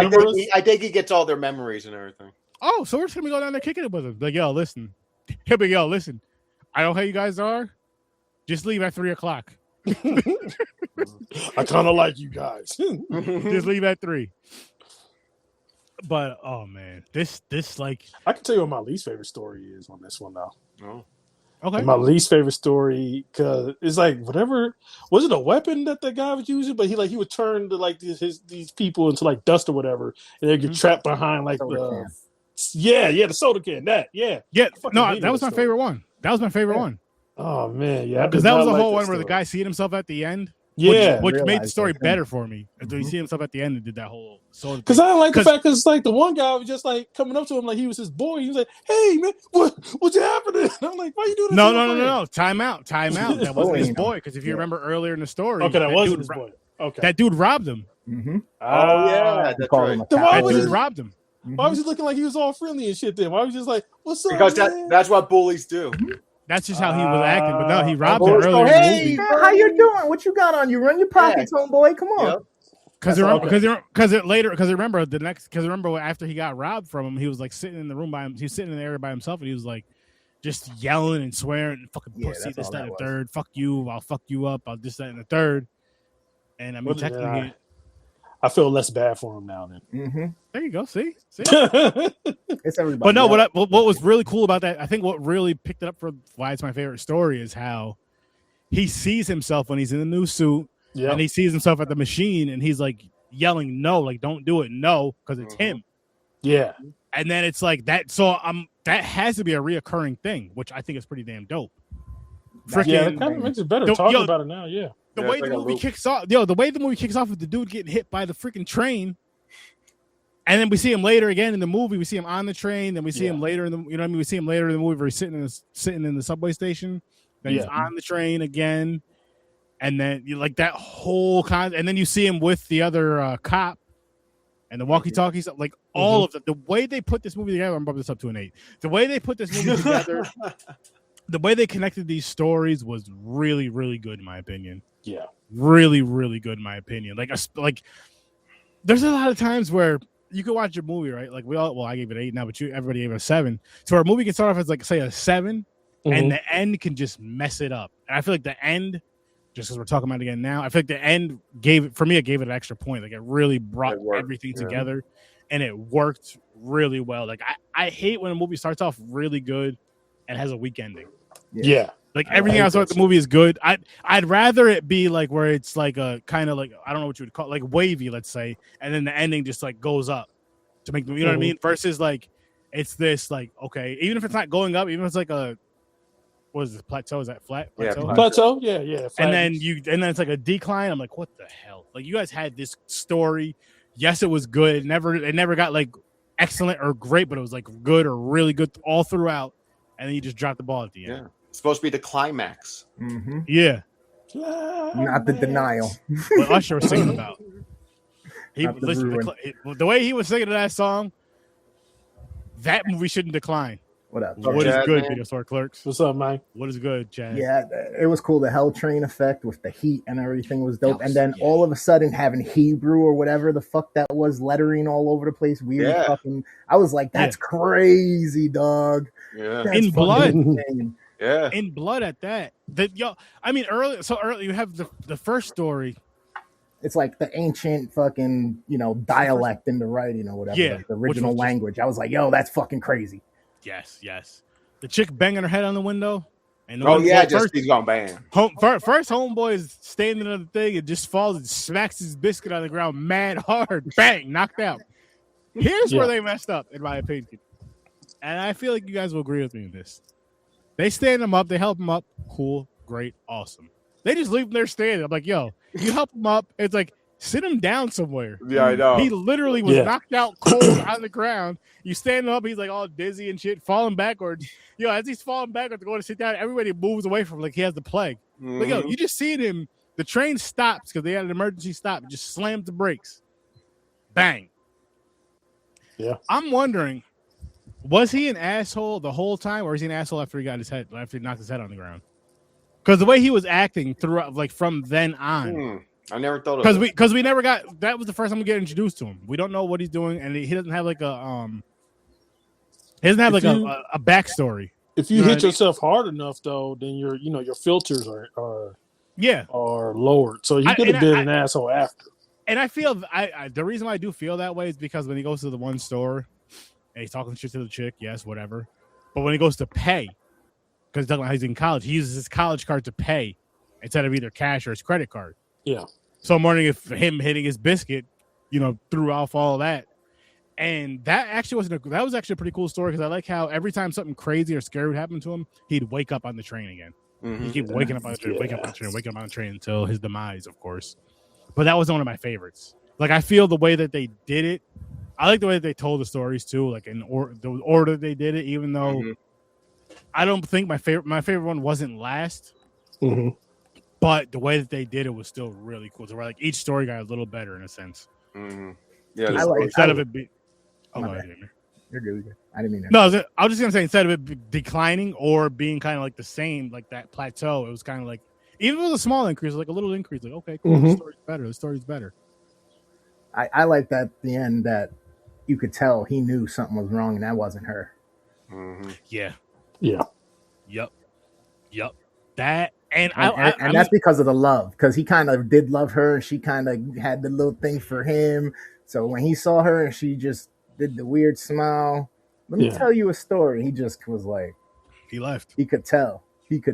I think he gets all their memories and everything. Oh, so we're just gonna go down there kicking it with him. Like, yo, listen, he'll be, yo, listen. I know how you guys are. Just leave at 3:00. I kind of like you guys. Just leave at 3. But oh man, this like I can tell you what my least favorite story is on this one though. Oh, okay. And my least favorite story because it's like whatever was it a weapon that the guy was using, but he would turn to like these people into like dust or whatever, and they get trapped behind like the soda can. No, that was my favorite one. That was my favorite one. Oh man, yeah, because that was the whole one where the guy seen himself at the end. Yeah, which made the story better for me. Until he see himself at the end and did that whole sort of. Because I like the fact because like the one guy was just like coming up to him like he was his boy. He was like, "Hey man, what's happening?" And I'm like, "Why you doing this?" No. Time out. That wasn't his boy. Because if you remember earlier in the story, okay, that wasn't his boy. Okay, that dude robbed him. Mm-hmm. Oh yeah, that's right. That dude robbed him. Why was he looking like he was all friendly and shit? Then why was he just like, "What's up?" Because that's what bullies do. That's just how he was acting, but no, he robbed him earlier in the movie. How you doing? What you got on you? Run your pockets, homeboy. Come on. Because remember after he got robbed from him, he was like sitting in the room he was sitting in the area by himself, and he was like just yelling and swearing and fucking pussy, this, that, and the third. Fuck you, I'll fuck you up, I'll this, that, and the third. And I mean, technically, I feel less bad for him now. Then there you go. See, it's everybody. But no, what was really cool about that? I think what really picked it up for why it's my favorite story is how he sees himself when he's in the new suit, and he sees himself at the machine, and he's like yelling, "No, like don't do it, no," because it's him. Yeah, and then it's like that. So that has to be a reoccurring thing, which I think is pretty damn dope. It kind of makes it better talking about it now. Yeah. The way the movie kicks off, with the dude getting hit by the freaking train, and then we see him later again in the movie. We see him on the train, then we see him later in the, you know what I mean? We see him later in the movie where he's sitting in the subway station. Then he's on the train again, and then you like that whole and then you see him with the other cop and the walkie-talkies. Like all of the way they put this movie together. I'm bumping this up to an 8. The way they put this movie together. The way they connected these stories was really, really good in my opinion. Yeah, really, really good in my opinion. Like there's a lot of times where you can watch a movie, right? Like I gave it 8 now, but everybody gave it a 7. So our movie can start off as like say a 7, and the end can just mess it up. And I feel like the end, just because we're talking about it again now, I feel like the end gave it an extra point. Like it really brought everything together, and it worked really well. Like I hate when a movie starts off really good and has a weak ending. Yeah. Like everything else about the movie is good. I'd rather it be like where it's like a kind of like, I don't know what you would call it, like wavy, let's say, and then the ending just like goes up to make the, you know what I mean? Versus like it's this like, okay, even if it's not going up, even if it's like a, what is this, plateau? Is that flat? Plateau? Yeah, plateau. Yeah. And then it's like a decline. I'm like, what the hell? Like you guys had this story. Yes, it was good. It never got like excellent or great, but it was like good or really good all throughout. And then you just dropped the ball at the end. Yeah. It's supposed to be the climax. Mm-hmm. Yeah. Not the denial. What Usher was singing about. The way he was singing that song, that movie shouldn't decline. What up? What is good, Video Store Clerks? What's up, man? What is good, Chad? Yeah, it was cool. The Hell Train effect with the heat and everything was dope. And then all of a sudden having Hebrew or whatever the fuck that was, lettering all over the place. Weird fucking. I was like, that's crazy, dog. Yeah. That's In blood. insane. Yeah. In blood at that. Early you have the first story. It's like the ancient fucking, dialect in the writing or whatever, like the original language. I was like, yo, that's fucking crazy. Yes. The chick banging her head on the window. And he's gonna bang. First homeboy is standing on the thing and just falls and smacks his biscuit on the ground mad hard. Bang, knocked out. Here's where they messed up, in my opinion. And I feel like you guys will agree with me in this. They stand him up, they help him up. Cool, great, awesome. They just leave him there standing. I'm like, yo, you help him up. It's like, sit him down somewhere. Yeah, I know. He literally was knocked out cold on the ground. You stand up, he's like all dizzy and shit, falling backwards. Yo, as he's falling backwards to go to sit down, everybody moves away from him like he has the plague. Like, yo, you just seen him. The train stops because they had an emergency stop. It just slammed the brakes. Bang. Yeah. I'm wondering, was he an asshole the whole time, or is he an asshole after he knocked his head on the ground? Because the way he was acting throughout, like from then on. I never thought of it. Because we never got, that was the first time we get introduced to him. We don't know what he's doing, and he doesn't have like a a backstory. If you hit yourself hard enough, though, then your filters are lowered. So he could have been an asshole after. And I feel the reason why I do feel that way is because when he goes to the one store and he's talking shit to the chick, yes, whatever. But when he goes to pay, because he's talking about how he's in college, he uses his college card to pay instead of either cash or his credit card. Yeah. So I'm wondering if him hitting his biscuit, threw off all of that. And that actually that was actually a pretty cool story because I like how every time something crazy or scary would happen to him, he'd wake up on the train again. He'd keep waking up on the train, waking up on the train until his demise, of course. But that wasn't one of my favorites. Like, I feel the way that they did it. I like the way that they told the stories too, like in the order they did it, even though I don't think my favorite one wasn't last. But the way that they did it was still really cool. So like each story got a little better in a sense. Yeah, instead of it being, you're good. I didn't mean that. No, I was just gonna say instead of it declining or being kind of like the same, like that plateau, it was kind of like, even with a small increase, like a little increase, like okay, cool, the story's better. I like that at the end that you could tell he knew something was wrong and that wasn't her. Yeah. Yep. That and that's because of the love, because he kind of did love her and she kind of had the little thing for him. So when he saw her and she just did the weird smile, let me tell you a story. He just was like, he left. He could tell.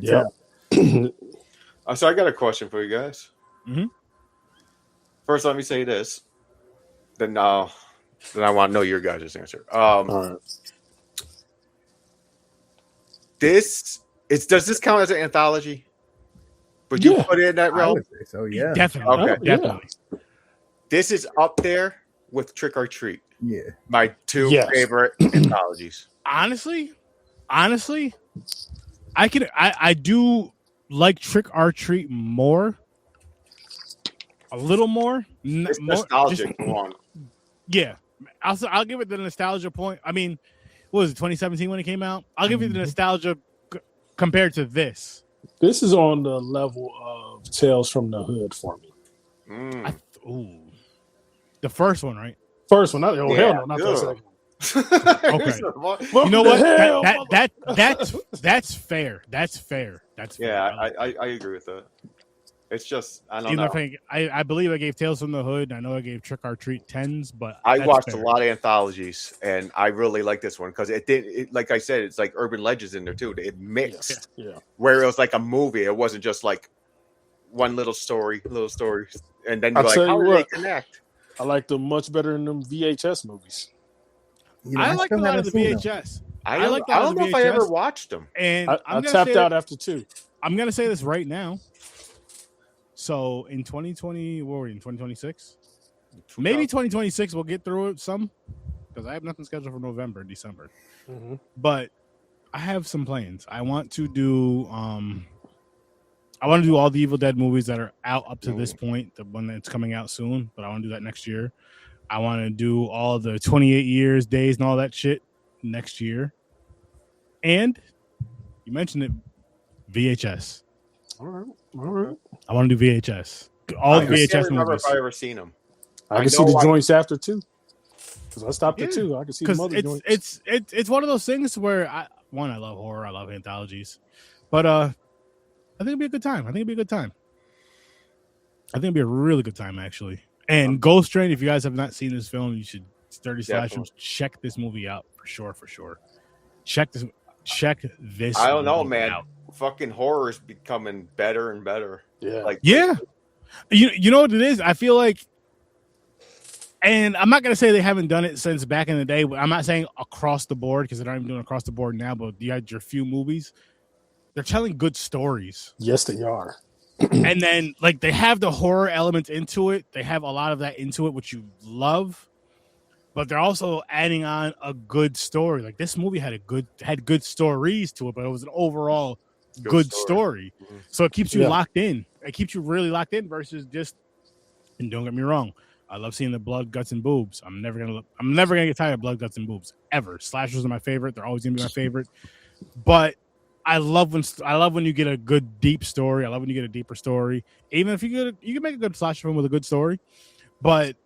Tell. So I got a question for you guys. First, let me say this. Then I want to know your guys' answer. All right. Does this count as an anthology? Would you put it in that realm? I would say so, yeah. Definitely. Okay. Definitely. This is up there with Trick or Treat. Yeah. My two favorite anthologies. Honestly, I do like Trick or Treat more. A little more. It's nostalgic one. Yeah. I'll give it the nostalgia point. I mean, what was it, 2017 when it came out? I'll give you the nostalgia compared to this. This is on the level of Tales from the Hood for me. The first one, right? First one. Hell no, not that second. Okay. You know what? That's fair. That's fair. Yeah, I agree with that. It's just I don't know. I believe I gave Tales from the Hood. I know I gave Trick or Treat 10s, but I watched a lot of anthologies, and I really like this one because like I said, it's like urban legends in there too. It mixed, where it was like a movie. It wasn't just like one little story, and then you're like, how do they connect? I like them much better than them VHS movies. I like a lot of the VHS. I don't know if I ever watched them. And I tapped out after 2. I'm gonna say this right now. So in 2020, what were we in 2026? Maybe 2026 we'll get through it some because I have nothing scheduled for November and December. Mm-hmm. But I have some plans. I want to do all the Evil Dead movies that are out up to this point, the one that's coming out soon, but I want to do that next year. I want to do all the 28 years, days, and all that shit next year. And you mentioned it, VHS. All right. I want to do VHS. All the VHS can't remember movies. if I ever seen them. I can see the joints after 2. Because I stopped at 2. I can see the other joints. It's one of those things where I love horror. I love anthologies. But I think it'd be a good time. I think it'd be a really good time, actually. And Ghost Train, if you guys have not seen this film, you should 30 slashers. Check this movie out for sure. Check this. I don't know, man. Out. Fucking horror is becoming better and better. Yeah. You know what it is? I feel like, and I'm not gonna say they haven't done it since back in the day. But I'm not saying across the board because they're not even doing across the board now. But you had your few movies. They're telling good stories. Yes, they are. And then, like, they have the horror elements into it. They have a lot of that into it, which you love. But they're also adding on a good story. Like, this movie had good stories to it, but it was an overall good story. Mm-hmm. So it keeps you locked in. It keeps you really locked in versus just. And don't get me wrong, I love seeing the blood, guts, and boobs. I'm never gonna get tired of blood, guts, and boobs ever. Slashers are my favorite. They're always gonna be my favorite. But I love when you get a good deep story. I love when you get a deeper story. Even if you can make a good slasher film with a good story, but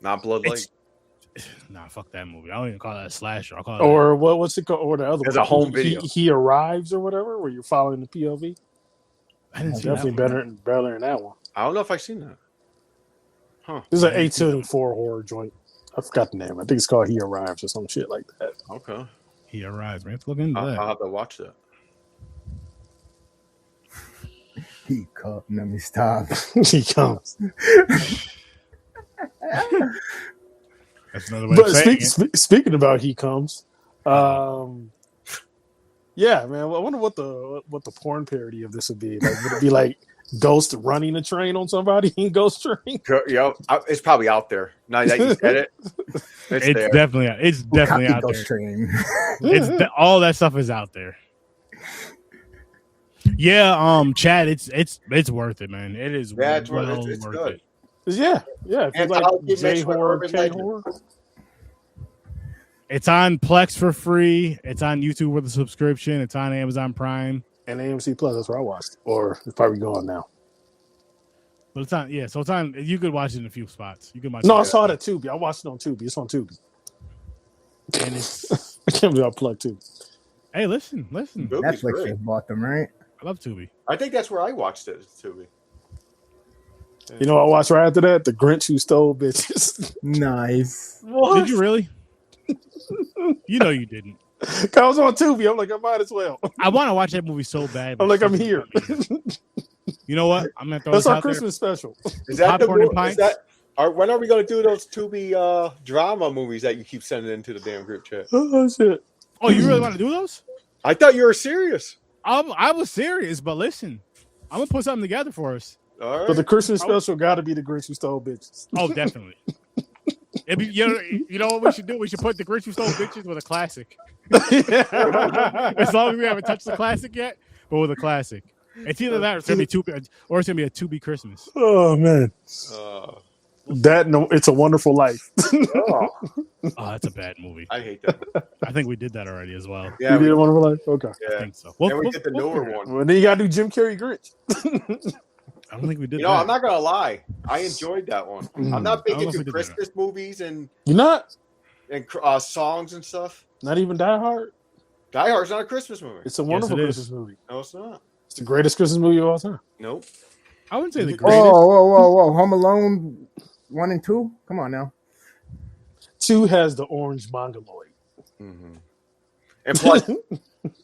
not Bloodlight. Nah, fuck that movie. I don't even call that a slasher. I'll call it or what's it called? Or the other one. There's a home video. He arrives or whatever, where you're following the POV. I didn't see definitely that better than that one. I don't know if I've seen that. Huh? This is an 874 horror joint. I forgot the name. I think it's called He Arrives or some shit like that. Okay. He Arrives, man. Let's look into that. I'll have to watch that. He comes. Let me stop. He comes. That's another way of saying it. Speaking about He Comes, yeah, man. I wonder what the porn parody of this would be. Like, would it be like Ghost running a train on somebody in Ghost Train? Yeah, it's probably out there. Now that you said it, it's definitely out Ghost there. Train. All that stuff is out there. Yeah, Chad, it's worth it, man. It is. Yeah, it's worth good. It. Yeah. If you like J horror, K horror. It's on Plex for free. It's on YouTube with a subscription. It's on Amazon Prime and AMC Plus. That's where I watched. Or it's probably going now. But it's on. Yeah, so it's on. You could watch it in a few spots. You can watch. No, I saw it at Tubi. I watched it on Tubi. It's on Tubi. And it's. I can't believe I plugged Tubi. Hey, listen. Netflix just bought them, right? I love Tubi. I think that's where I watched it. Tubi. You know what I watched right after that? The Grinch Who Stole Bitches. Nice. What? Did you really? You know you didn't. I was on Tubi. I'm like, I might as well. I want to watch that movie so bad. I'm like, I'm here. You know what? I'm gonna throw That's this our out Christmas there. special. Is that the movie? When are we going to do those Tubi drama movies that you keep sending into the damn group chat? Oh shit! Oh, you really want to do those? I thought you were serious. I was serious, but listen, I'm gonna put something together for us. All right. But the Christmas special got to be the Grinch Who Stole Bitches. Oh, definitely. You know what we should do? We should put the Grinch Who Stole Bitches with a classic. As long as we haven't touched the classic yet, but with a classic. It's either that or it's gonna be or it's gonna be a Tubi Christmas. Oh man. It's a Wonderful Life. Oh, that's a bad movie. I hate that movie. I think we did that already as well. Yeah, we did A Wonderful Life? Okay. Yeah. I think so. We get the newer one. Well, then you gotta do Jim Carrey Grinch. I don't think we did. You know, I'm not gonna lie. I enjoyed that one. I'm not big into Christmas movies and you're not and songs and stuff. Not even Die Hard. Die Hard's not a Christmas movie. It's a wonderful Christmas movie. No, it's not. It's the greatest Christmas movie of all time. Nope. I wouldn't say the greatest. Whoa! Home Alone 1 and 2. Come on now. 2 has the orange mongoloid. Mm-hmm. And plus,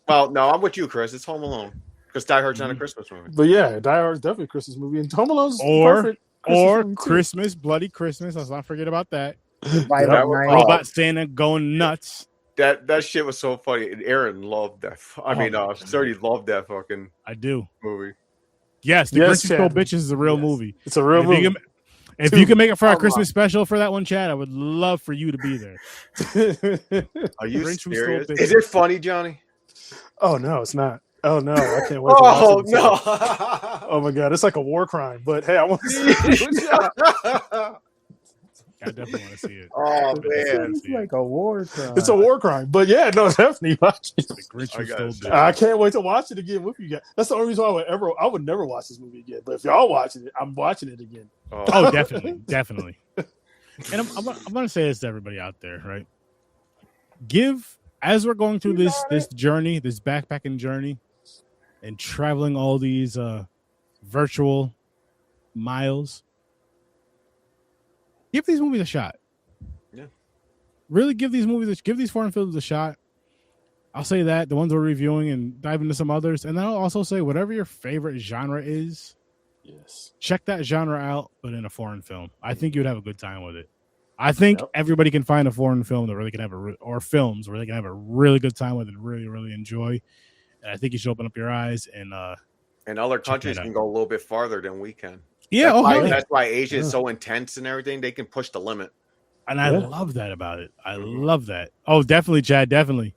well, no, I'm with you, Chris. It's Home Alone because Die Hard's not a Christmas movie. But yeah, Die Hard's definitely a Christmas movie, and Home Alone's perfect. Christmas, bloody Christmas. Let's not forget about that. Robot Santa going nuts. That shit was so funny. And Aaron loved that. Sturdy loved that fucking. I do movie. Yes, the Grinch Who Stole Bitches is a real movie. It's a real movie. If you can make it for our Christmas special for that one, Chad, I would love for you to be there. Are you serious? Is it funny, Johnny? Oh no, it's not. Oh no, I can't wait to watch it. No. Oh my god, it's like a war crime. But hey, I want to see it. I definitely want to see it. Oh man, it's like a war crime. It's a war crime. But yeah, no, definitely watch it. The Grinch Who Stole Bitches. I can't wait to watch it again with you guys. That's the only reason why I would never watch this movie again. But if y'all watching it, I'm watching it again. Oh, definitely. And I'm going to say this to everybody out there, right? As we're going through this journey, this backpacking journey, and traveling all these virtual miles, give these movies a shot. Yeah. Really give these foreign films a shot. I'll say that, the ones we're reviewing, and dive into some others. And then I'll also say whatever your favorite genre is, yes, check that genre out, but in a foreign film. I think you'd have a good time with it. I think everybody can find a foreign film that really can have or films where they can have a really good time with and really, really enjoy. And I think you should open up your eyes and other countries can go a little bit farther than we can. Yeah, that's why Asia is so intense and everything. They can push the limit, and I love that about it. I love that. Oh, definitely, Chad. Definitely.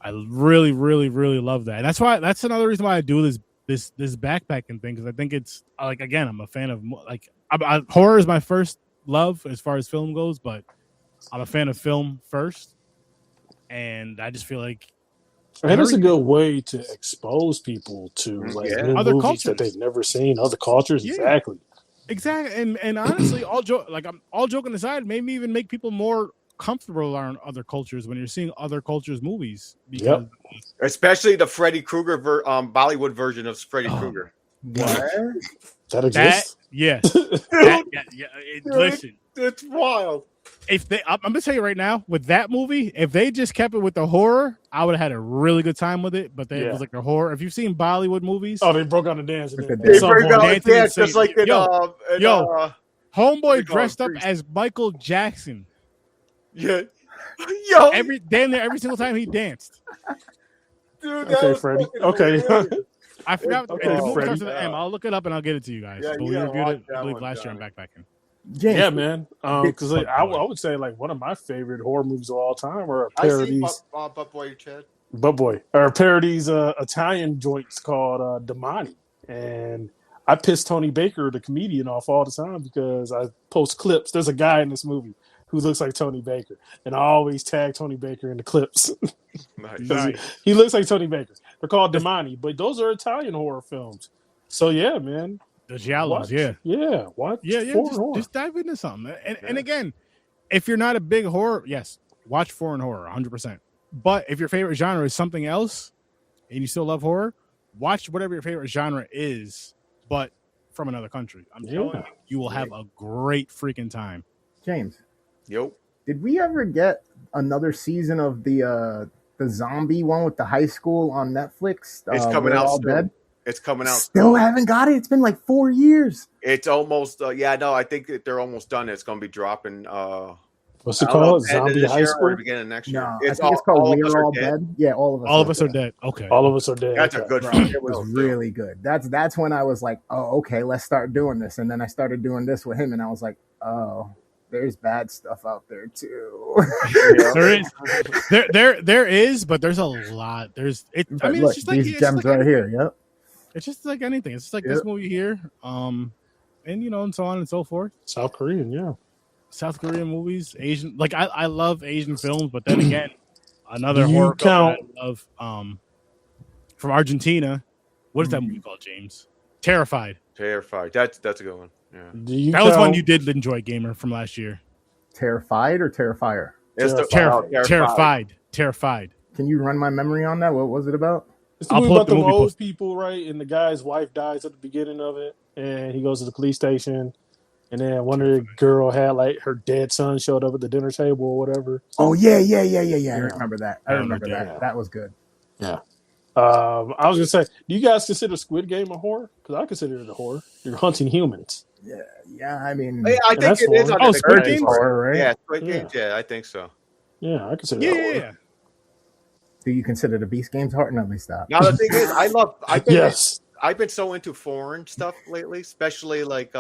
I really, really, really love that. And that's another reason why I do this backpacking thing, because I think it's like, again, I'm a fan of horror is my first love as far as film goes, but I'm a fan of film first, and I just feel like. And it's a good way to expose people to new other movies cultures that they've never seen, other cultures. Yeah. Exactly. And honestly, all joking aside, maybe even make people more comfortable around other cultures when you're seeing other cultures' movies. Because especially the Freddy Krueger Bollywood version of Freddy Krueger. What? That exists? Yes. Listen, it's wild. I'm gonna tell you right now, with that movie, if they just kept it with the horror, I would have had a really good time with it. But it was like the horror. If you've seen Bollywood movies, they broke out the dance. They broke out the dance just like in homeboy dressed up as Michael Jackson. Yeah, every single time he danced. Dude, okay, Freddie. Okay. I forgot. Okay, the movie starts Freddie. with an M. I'll look it up and I'll get it to you guys. But we reviewed it, I believe, last year on Backpackin. James, yeah, man. Because I would say like one of my favorite horror movies of all time are parodies. Parodies Italian joints called Damani, and I piss Tony Baker, the comedian, off all the time because I post clips. There's a guy in this movie who looks like Tony Baker, and I always tag Tony Baker in the clips. Nice. He looks like Tony Baker. They're called Damani, but those are Italian horror films. So yeah, man. The Giallos, watch. Just dive into something. And again, if you're not a big horror, yes, watch foreign horror, 100%. But if your favorite genre is something else, and you still love horror, watch whatever your favorite genre is, but from another country. I'm telling you will have a great freaking time. James. Yo. Did we ever get another season of the zombie one with the high school on Netflix? It's coming out all soon. dead? It's coming out. Still haven't got it. It's been like 4 years. It's almost. I think that they're almost done. It's going to be dropping. What's it called? Zombie High School? Or beginning of next year. No, I think it's called We're All Dead. Yeah, all of us are dead. Okay. All of us are dead. That's a good film. It was really good. That's when I was like, oh, okay, let's start doing this. And then I started doing this with him, and I was like, oh, there's bad stuff out there too. There is, but there's a lot. It's just like these gems right here. Yep. It's just like anything. It's just like this movie here, and and so on and so forth. South Korean movies, Asian. Like I love Asian films, but then again, another horror film I love from Argentina. What is that movie called, James? Terrified. That's a good one. Yeah. That was one you did enjoy, Gamer, from last year. Terrified or Terrifier? Terrified. Can you run my memory on that? What was it about? It's the movie about the old people, right? And the guy's wife dies at the beginning of it, and he goes to the police station, and then one of the girl had like her dead son showed up at the dinner table or whatever. Oh yeah. I remember that. That. That was good. Yeah. I was gonna say, do you guys consider Squid Game a horror? Because I consider it a horror. You're hunting humans. Yeah. I mean, I think it is. Oh, Squid Game horror, right? Yeah, Squid Game. Yeah, I think so. Yeah, I consider that horror. Yeah. Do you consider the Beast Games hard? No, let me stop. Now the thing is, Yes. I've been so into foreign stuff lately, especially like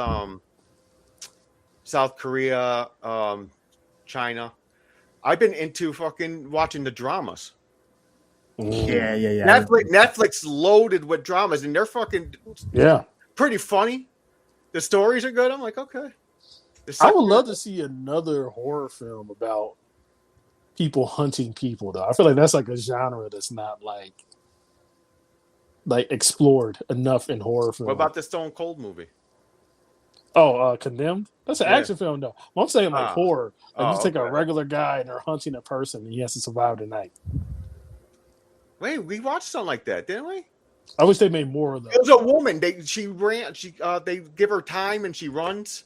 South Korea, China. I've been into fucking watching the dramas. Yeah. Netflix loaded with dramas, and they're fucking pretty funny. The stories are good. I'm like, okay. I would love to see another horror film about people hunting people, though. I feel like that's like a genre that's not like explored enough in horror film. What about the Stone Cold movie? Oh, Condemned? That's an action film, though. Well, I'm saying like horror. Like you take a regular guy and they're hunting a person and he has to survive the night. Wait, we watched something like that, didn't we? I wish they made more of those. It was a woman. They give her time and she runs.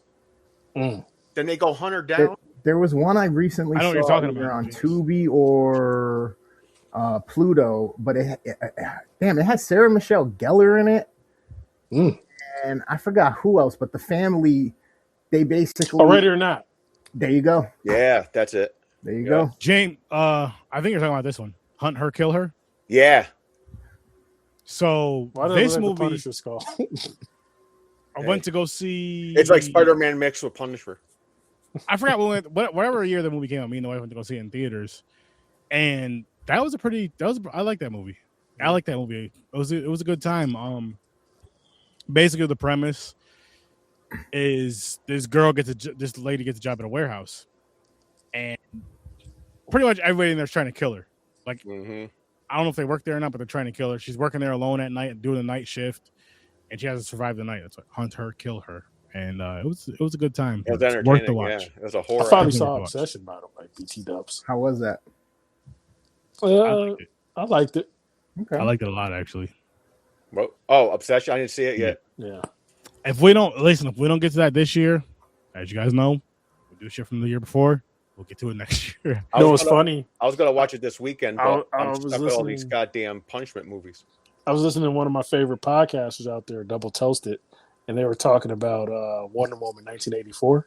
Then they go hunt her down. There was one I recently saw what you're talking about on Tubi or Pluto, but it had Sarah Michelle Gellar in it, and I forgot who else. But the family, they basically Ready or Not. There you go. Yeah, that's it. There you go, James. I think you're talking about this one. Hunt Her, Kill Her. Yeah. So this movie, Punisher's called. I went to go see. It's like Spider-Man mixed with Punisher. I forgot whatever year the movie came out. Me and the wife went to go see it in theaters, and I like that movie. I like that movie. It was a good time. Basically the premise is this lady gets a job at a warehouse, and pretty much everybody in there's trying to kill her. Like, I don't know if they work there or not, but they're trying to kill her. She's working there alone at night, doing the night shift, and she has to survive the night. That's like Hunt Her, Kill Her, and it was a good time. It was entertaining. Worth the watch. Yeah. It was a horror. I finally saw Obsession, by the way, BT Dubs. How was that? I liked it. Okay. I liked it a lot, actually. Obsession! I didn't see it yet. Yeah. If we don't get to that this year, as you guys know, we'll do shit from the year before. We'll get to it next year. It's funny. I was gonna watch it this weekend, but I'm was stuck with all these goddamn punishment movies. I was listening to one of my favorite podcasters out there, Double Toasted, and they were talking about Wonder Woman 1984.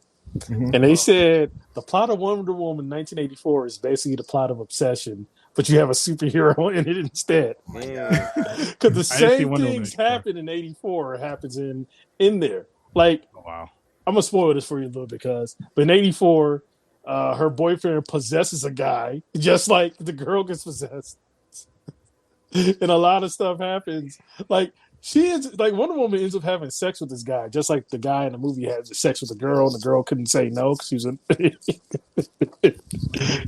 And they said the plot of Wonder Woman 1984 is basically the plot of Obsession, but you have a superhero in it instead. Because the same things happen in 84 happens in there. Like, I'm gonna spoil this for you a little because, but in 84, her boyfriend possesses a guy just like the girl gets possessed, and a lot of stuff happens. Like, Wonder Woman ends up having sex with this guy, just like the guy in the movie had sex with the girl, and the girl couldn't say no because she was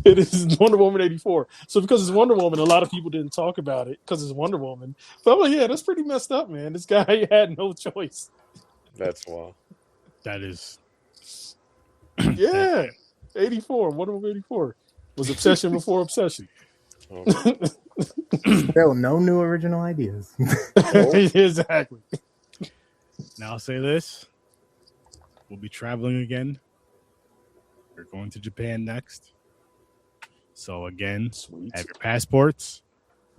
It is Wonder Woman 84. So because it's Wonder Woman, a lot of people didn't talk about it because it's Wonder Woman. But I'm like, yeah, that's pretty messed up, man. This guy had no choice. That's wild. That is. Yeah. 84. Wonder Woman 84 was Obsession before Obsession. Still no new original ideas. Exactly. Now I'll say this. We'll be traveling again. We're going to Japan next. So again, have your passports,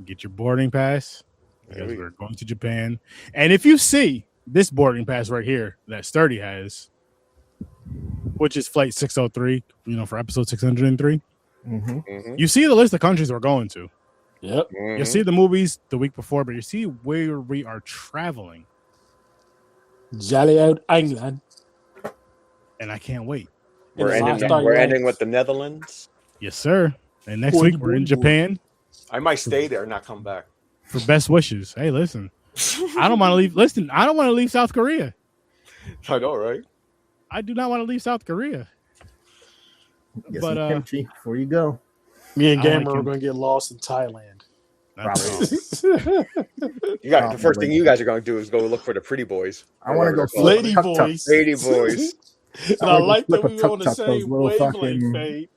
get your boarding pass, because we're going to Japan. And if you see this boarding pass right here that Sturdy has, which is flight 603, for episode 603, you see the list of countries we're going to. Yep. You see the movies the week before, but you see where we are traveling. Jolly out England. And I can't wait. We're ending with the Netherlands. Yes, sir. And next week we're in Japan. I might stay there and not come back. For best wishes. Hey, listen. I don't want to leave. Listen, I don't want to leave South Korea. I know, right? I do not want to leave South Korea. Get some kimchi before you go. Me and Gamer are going to get lost in Thailand. The first thing you guys are going to do is go look for the pretty boys. I want to go lady boys. Lady boys. And I like that we were on the same wavelength, Fade.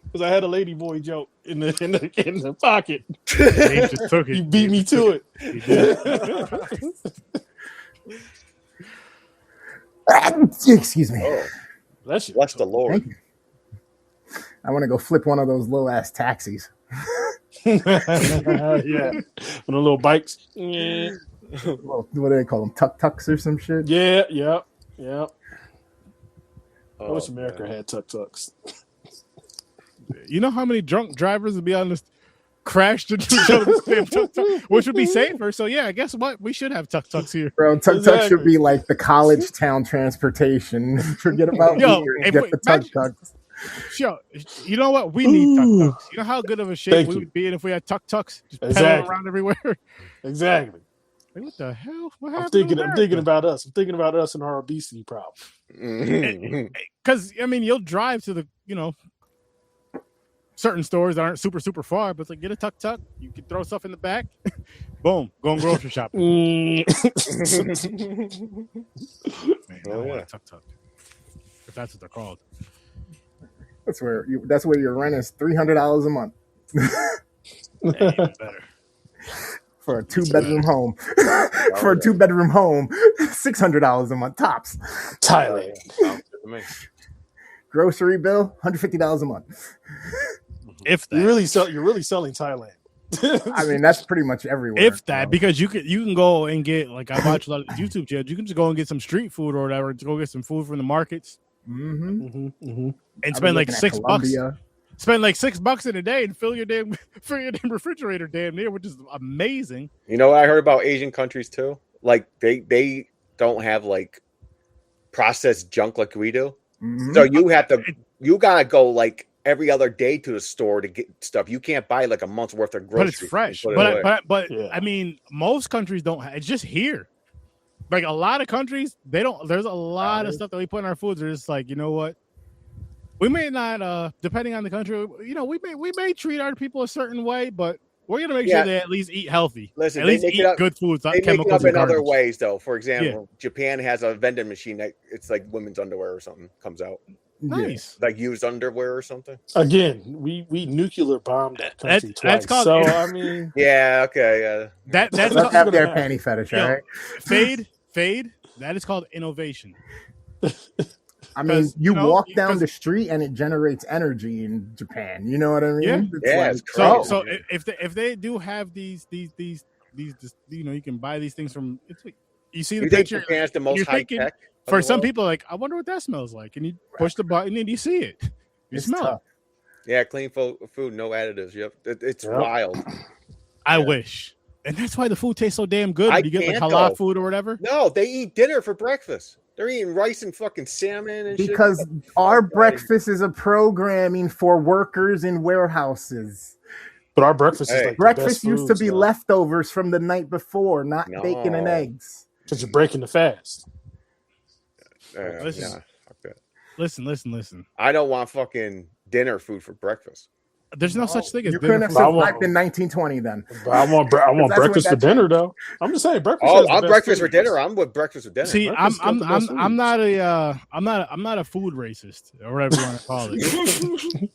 Because I had a lady boy joke in the pocket. Dave just took it. You beat me to it. He did. Excuse me. Oh, bless the Lord. Thank you. I want to go flip one of those low ass taxis. Yeah, with the little bikes. Well, what do they call them? Tuk-tuks or some shit? Yeah. I Oh, wish America had tuk-tuks. You know how many drunk drivers would be on this crashed into each other's damn tuk-tuk, which would be safer. So yeah, guess what? We should have tuk-tuks here. Bro, tuk-tuk should be like the college town transportation. Forget about get the tuk-tuks. Sure. You know what? We need tuk-tuks. You know how good of a shape we would be in if we had tuk-tuks just pedaling around everywhere? Exactly. Like, what the hell? What I'm happened? thinking about us. I'm thinking about us and our obesity problem. Because I mean, you'll drive to the certain stores that aren't super super far, but it's like get a tuk-tuk. You can throw stuff in the back. Boom, going grocery shopping. Man, I want a tuk-tuk. If that's what they're called. That's where your rent is $300 a month. Even better. For a 2-bedroom home. For a 2-bedroom home, $600 a month tops. Thailand. Grocery bill, $150 a month. If that. You're really selling Thailand. I mean, that's pretty much everywhere. If that, because you can go and get, like, I watch a lot of YouTube channels. You can just go and get some street food or whatever. To go get some food from the markets. Mm-hmm. And spend like $6. Spend like $6 in a day and fill your damn refrigerator damn near, which is amazing. You know what I heard about Asian countries too? Like they don't have like processed junk like we do. Mm-hmm. So you gotta go like every other day to the store to get stuff. You can't buy like a month's worth of groceries. But it's fresh. But yeah. I mean, most countries don't. It's just here. Like a lot of countries, they don't. There's a lot of stuff that we put in our foods. They're just like, you know what? We may not, depending on the country, we may treat our people a certain way, but we're gonna make sure they at least eat healthy. Listen, at least eat good foods. They make it up in other ways, though. For example, Japan has a vending machine that it's like women's underwear or something comes out. Nice, like used underwear or something. Again, we nuclear bombed that country twice. That's called, so I mean, okay, that's let's have their panty fetish, all right? Fade. That is called innovation. I mean, you walk down the street and it generates energy in Japan. You know what I mean? Yeah. So if they do have these, you can buy these things from. You see the picture. Japan's the most high tech. For some people, like, I wonder what that smells like, and you push the button and you see it. You smell it. Yeah, clean food, no additives. Yep, it's wild. I wish, and that's why the food tastes so damn good. When you get like halal food or whatever. No, they eat dinner for breakfast. They're eating rice and fucking salmon and because shit. Our breakfast is a programming for workers in warehouses. But our breakfast is like breakfast used to be leftovers from the night before, not bacon and eggs. Because you're breaking the fast. Listen. I don't want fucking dinner food for breakfast. There's no such thing as you couldn't have survived in 1920 then. But I want breakfast for dinner though. I'm just saying breakfast. I'm breakfast for dinner. I'm with breakfast for dinner. See, I'm not a food racist or whatever you want to call it.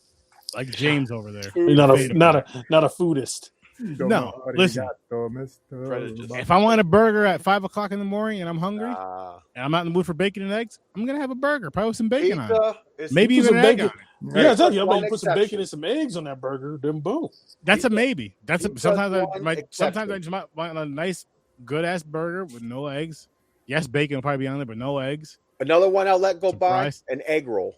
Like James over there. You're not a foodist. No, listen. If I want a burger at 5:00 in the morning and I'm hungry and I'm not in the mood for bacon and eggs, I'm gonna have a burger, probably with some bacon on it. Maybe even an egg on it. Yeah, I tell you, you put some bacon and some eggs on that burger, then boom. That's a maybe. Sometimes I just might want a nice, good ass burger with no eggs. Yes, bacon will probably be on there, but no eggs. Another one I'll let go by: an egg roll.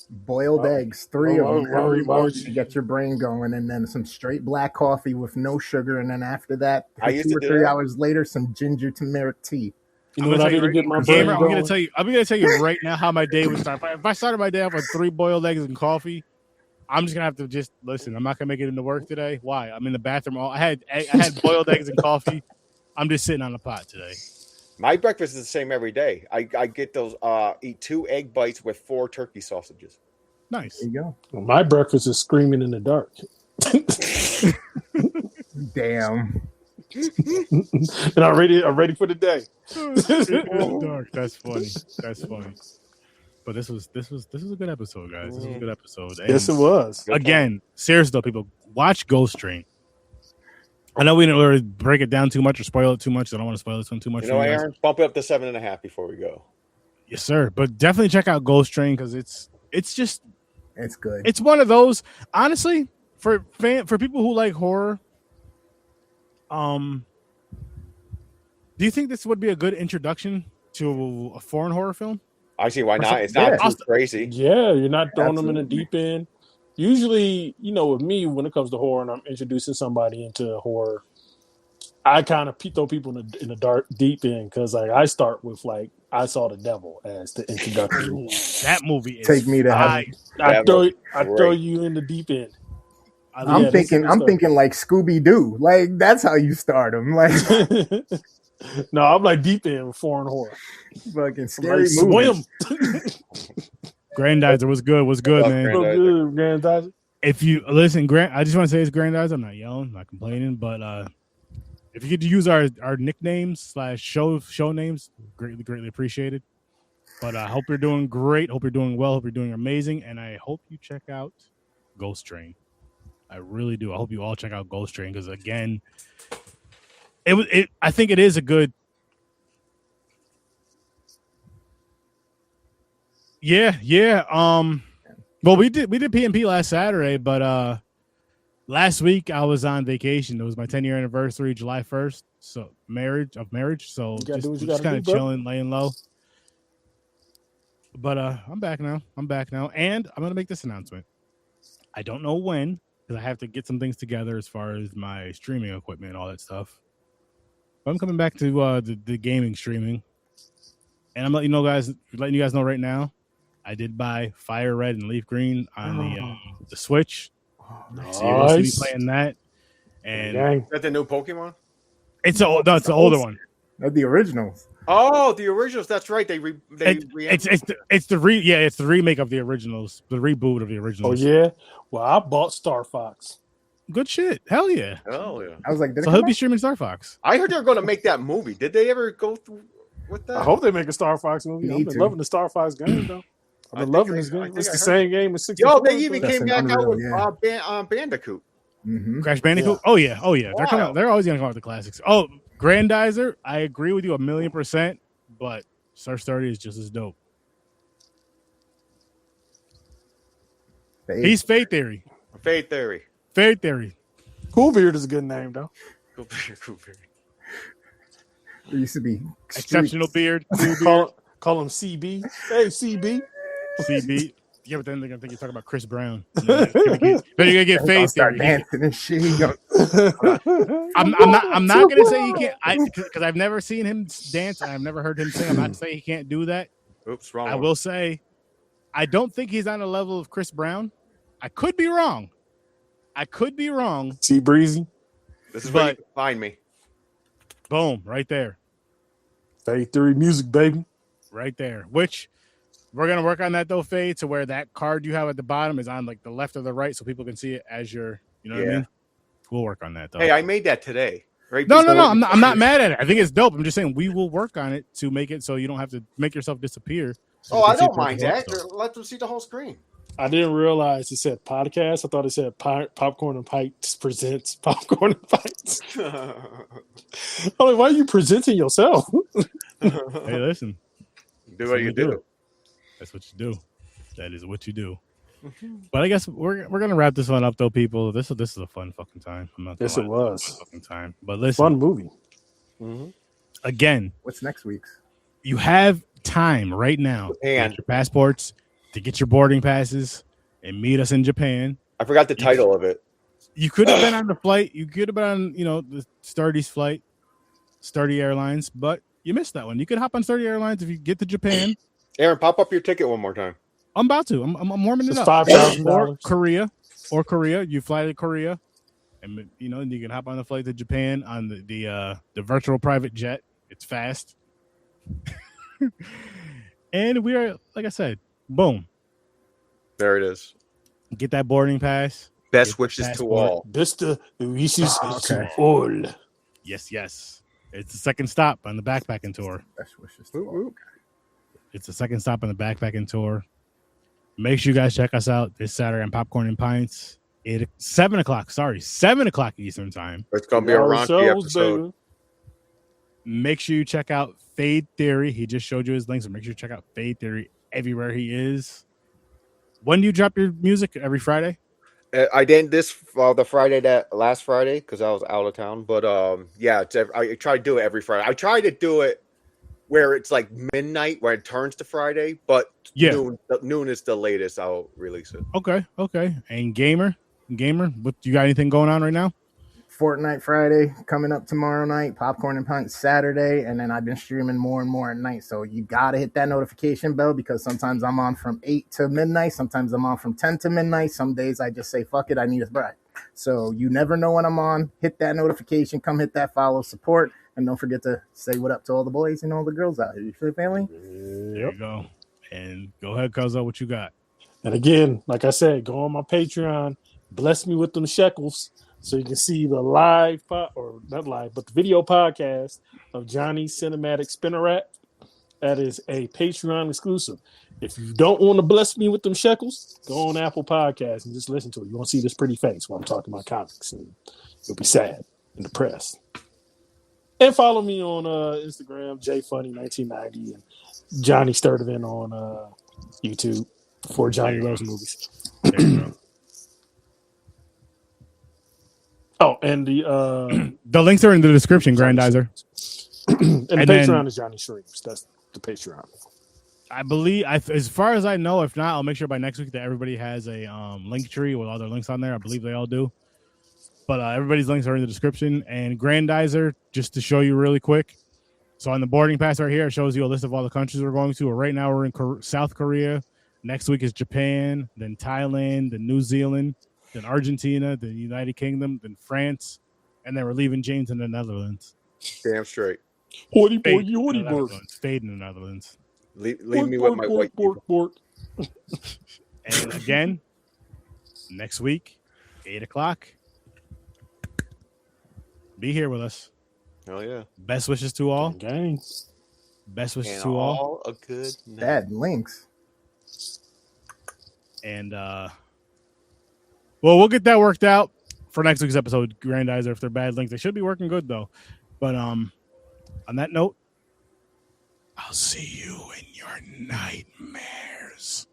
Boiled eggs, 3 of them to get your brain going, and then some straight black coffee with no sugar, and then after that, 2 or 3 hours later, some ginger turmeric tea. You know what I did to get my brain going? I'm gonna tell you right now how my day would start. If I started my day off with 3 boiled eggs and coffee, I'm just gonna have to just listen. I'm not gonna make it into work today. Why? I'm in the bathroom. I had boiled eggs and coffee. I'm just sitting on the pot today. My breakfast is the same every day. I get those eat 2 egg bites with 4 turkey sausages. Nice. There you go. Well, my breakfast is screaming in the dark. Damn. And I'm ready for the day. It's dark. That's funny. That's funny. But this was a good episode, guys. This was a good episode. And Yes, it was. again, seriously though, people, watch Ghost Train. I know we didn't really break it down too much or spoil it too much. I don't want to spoil this one too much. You know, Aaron, bump it up to 7.5 before we go. Yes, sir. But definitely check out Ghost Train because it's good. It's one of those, honestly, for people who like horror. Do you think this would be a good introduction to a foreign horror film? I see why not. It's not too crazy. Yeah, you're not throwing them in the deep end. Usually, with me, when it comes to horror and I'm introducing somebody into horror, I kind of throw people in the dark deep end because I start with I Saw the Devil as the introduction. That movie is Take me to heaven. I throw you in the deep end. I'm thinking like Scooby-Doo. Like that's how you start them. Like no, I'm like deep end foreign horror. Fucking scary swim. Grandizer was good. Was good, man. Grandizer. If you listen, I just want to say it's Grandizer. I'm not yelling, I'm not complaining, but if you could use our nicknames / show names, greatly appreciated. But I hope you're doing great. Hope you're doing well. Hope you're doing amazing. And I hope you check out Ghost Train. I really do. I hope you all check out Ghost Train because again, I think it is a good. Yeah. Well, we did PMP last Saturday, but last week I was on vacation. It was my 10-year anniversary, July 1st. So marriage. So just kind of chilling, laying low. But I'm back now. And I'm gonna make this announcement. I don't know when, because I have to get some things together as far as my streaming equipment and all that stuff. But I'm coming back to the gaming streaming. And I'm letting you guys know right now. I did buy Fire Red and Leaf Green on the Switch. Nice. So you'll see me playing that. And is that the new Pokemon? It's the older one. That's the originals. Oh, the originals. That's right. It's the remake of the originals, the reboot of the originals. Oh yeah. Well, I bought Star Fox. Good shit. Hell yeah. I was like, so he'll be streaming Star Fox. I heard they're going to make that movie. Did they ever go through with that? I hope they make a Star Fox movie. I've been loving the Star Fox game though. I've been loving this game. It's the same game as 64. Yo, they even came back out with Bandicoot. Mm-hmm. Crash Bandicoot. Yeah. Oh yeah. Wow. They're always gonna come out with the classics. Oh, Grandizer. I agree with you 1,000,000%. But Search 30 is just as dope. He's Fate Theory. Fate Theory. Coolbeard is a good name though. Coolbeard. It used to be Exceptional Beard. Call him CB. Hey, CB. CB. Yeah, but then they're gonna think you're talking about Chris Brown. Then you're gonna get Fate Theory. Dancing and shit. I'm not gonna say he can't, because I've never seen him dance and I've never heard him sing. I'm not saying he can't do that. Oops, wrong. I will say, I don't think he's on the level of Chris Brown. I could be wrong. T Breezy. This is where you can find me. Boom, right there. Fate Theory music, baby. Right there. Which we're gonna work on that though, Fade, to where that card you have at the bottom is on like the left or the right, so people can see it as you're. You know what I mean? We'll work on that though. Hey, I made that today. Right? No. I'm not mad at it. I think it's dope. I'm just saying we will work on it to make it so you don't have to make yourself disappear. So I don't mind that. Let them see the whole screen. I didn't realize it said podcast. I thought it said Popcorn and Pikes presents Popcorn and Pikes. I'm like, why are you presenting yourself? Hey, listen. Do what you do. That's what you do. That is what you do. But I guess we're gonna wrap this one up though, people. This is a fun fucking time. Yes, it was. Fucking time. But listen, fun movie. Again, what's next week's? You have time right now to get your passports, to get your boarding passes, and meet us in Japan. I forgot the title of it. You could have been on the flight. You could have been on, the Sturdy's flight, Sturdy Airlines, but you missed that one. You could hop on Sturdy Airlines if you get to Japan. Aaron, pop up your ticket one more time. I'm about to. I'm warming it up. $5,000. Or Korea. You fly to Korea, and you can hop on the flight to Japan on the virtual private jet. It's fast. And we are, like I said, boom. There it is. Get that boarding pass. Best Get the wishes to passport. all. Best wishes Okay. to all. Yes. It's the second stop on the backpacking tour. Best wishes to all. It's the second stop on the backpacking tour. Make sure you guys check us out this Saturday on Popcorn and Pints. 7 o'clock Eastern time. It's gonna be a raunchy Shows, episode. baby. Make sure you check out Fade Theory. He just showed you his links, so make sure you check out Fade Theory everywhere he is. When do you drop your music? Every Friday? I didn't the Friday last Friday because I was out of town. But yeah, I try to do it every Friday. I try to do it where it's like midnight, where it turns to Friday. But noon is the latest I'll release it. Okay. And gamer, what you got? Anything going on right now? Fortnite Friday coming up tomorrow night, Popcorn and Pints Saturday, and then I've been streaming more and more at night. So you gotta hit that notification bell because sometimes I'm on from 8 to midnight, sometimes I'm on from 10 to midnight. Some days I just say fuck it, I need a break. So you never know when I'm on. Hit that notification, come hit that follow, support, and don't forget to say what up to all the boys and all the girls out here. You feel family? There you go. And go ahead, Cuzzo, what you got? And again, like I said, go on my Patreon, bless me with them shekels, so you can see the the video podcast of Johnny's Cinematic Spinner Rack. That is a Patreon exclusive. If you don't want to bless me with them shekels, go on Apple Podcasts and just listen to it. You won't see this pretty face while I'm talking about comics, and you'll be sad and depressed. And follow me on Instagram, JFunny1990, and Johnny Sturdivant on YouTube for Johnny Loves Movies. There you go. Oh, and the links are in the description, Grandizer. and the Patreon is Johnny Streams. That's the Patreon. I believe, as far as I know, if not, I'll make sure by next week that everybody has a link tree with all their links on there. I believe they all do. But everybody's links are in the description. And Grandizer, just to show you really quick. So on the boarding pass right here, it shows you a list of all the countries we're going to. Right now we're in South Korea. Next week is Japan, then Thailand, then New Zealand, then Argentina, then United Kingdom, then France, and then we're leaving James in the Netherlands. Damn straight. Hoity boy, hoity boy. Fade in the Netherlands. Leave me with my white people. And again, next week, 8 o'clock. Be here with us. Oh yeah. Best wishes to all. Gang. Best wishes And to all. A good night. Bad links. And we'll get that worked out for next week's episode, Grandizer. If they're bad links, they should be working good though. But on that note, I'll see you in your nightmares.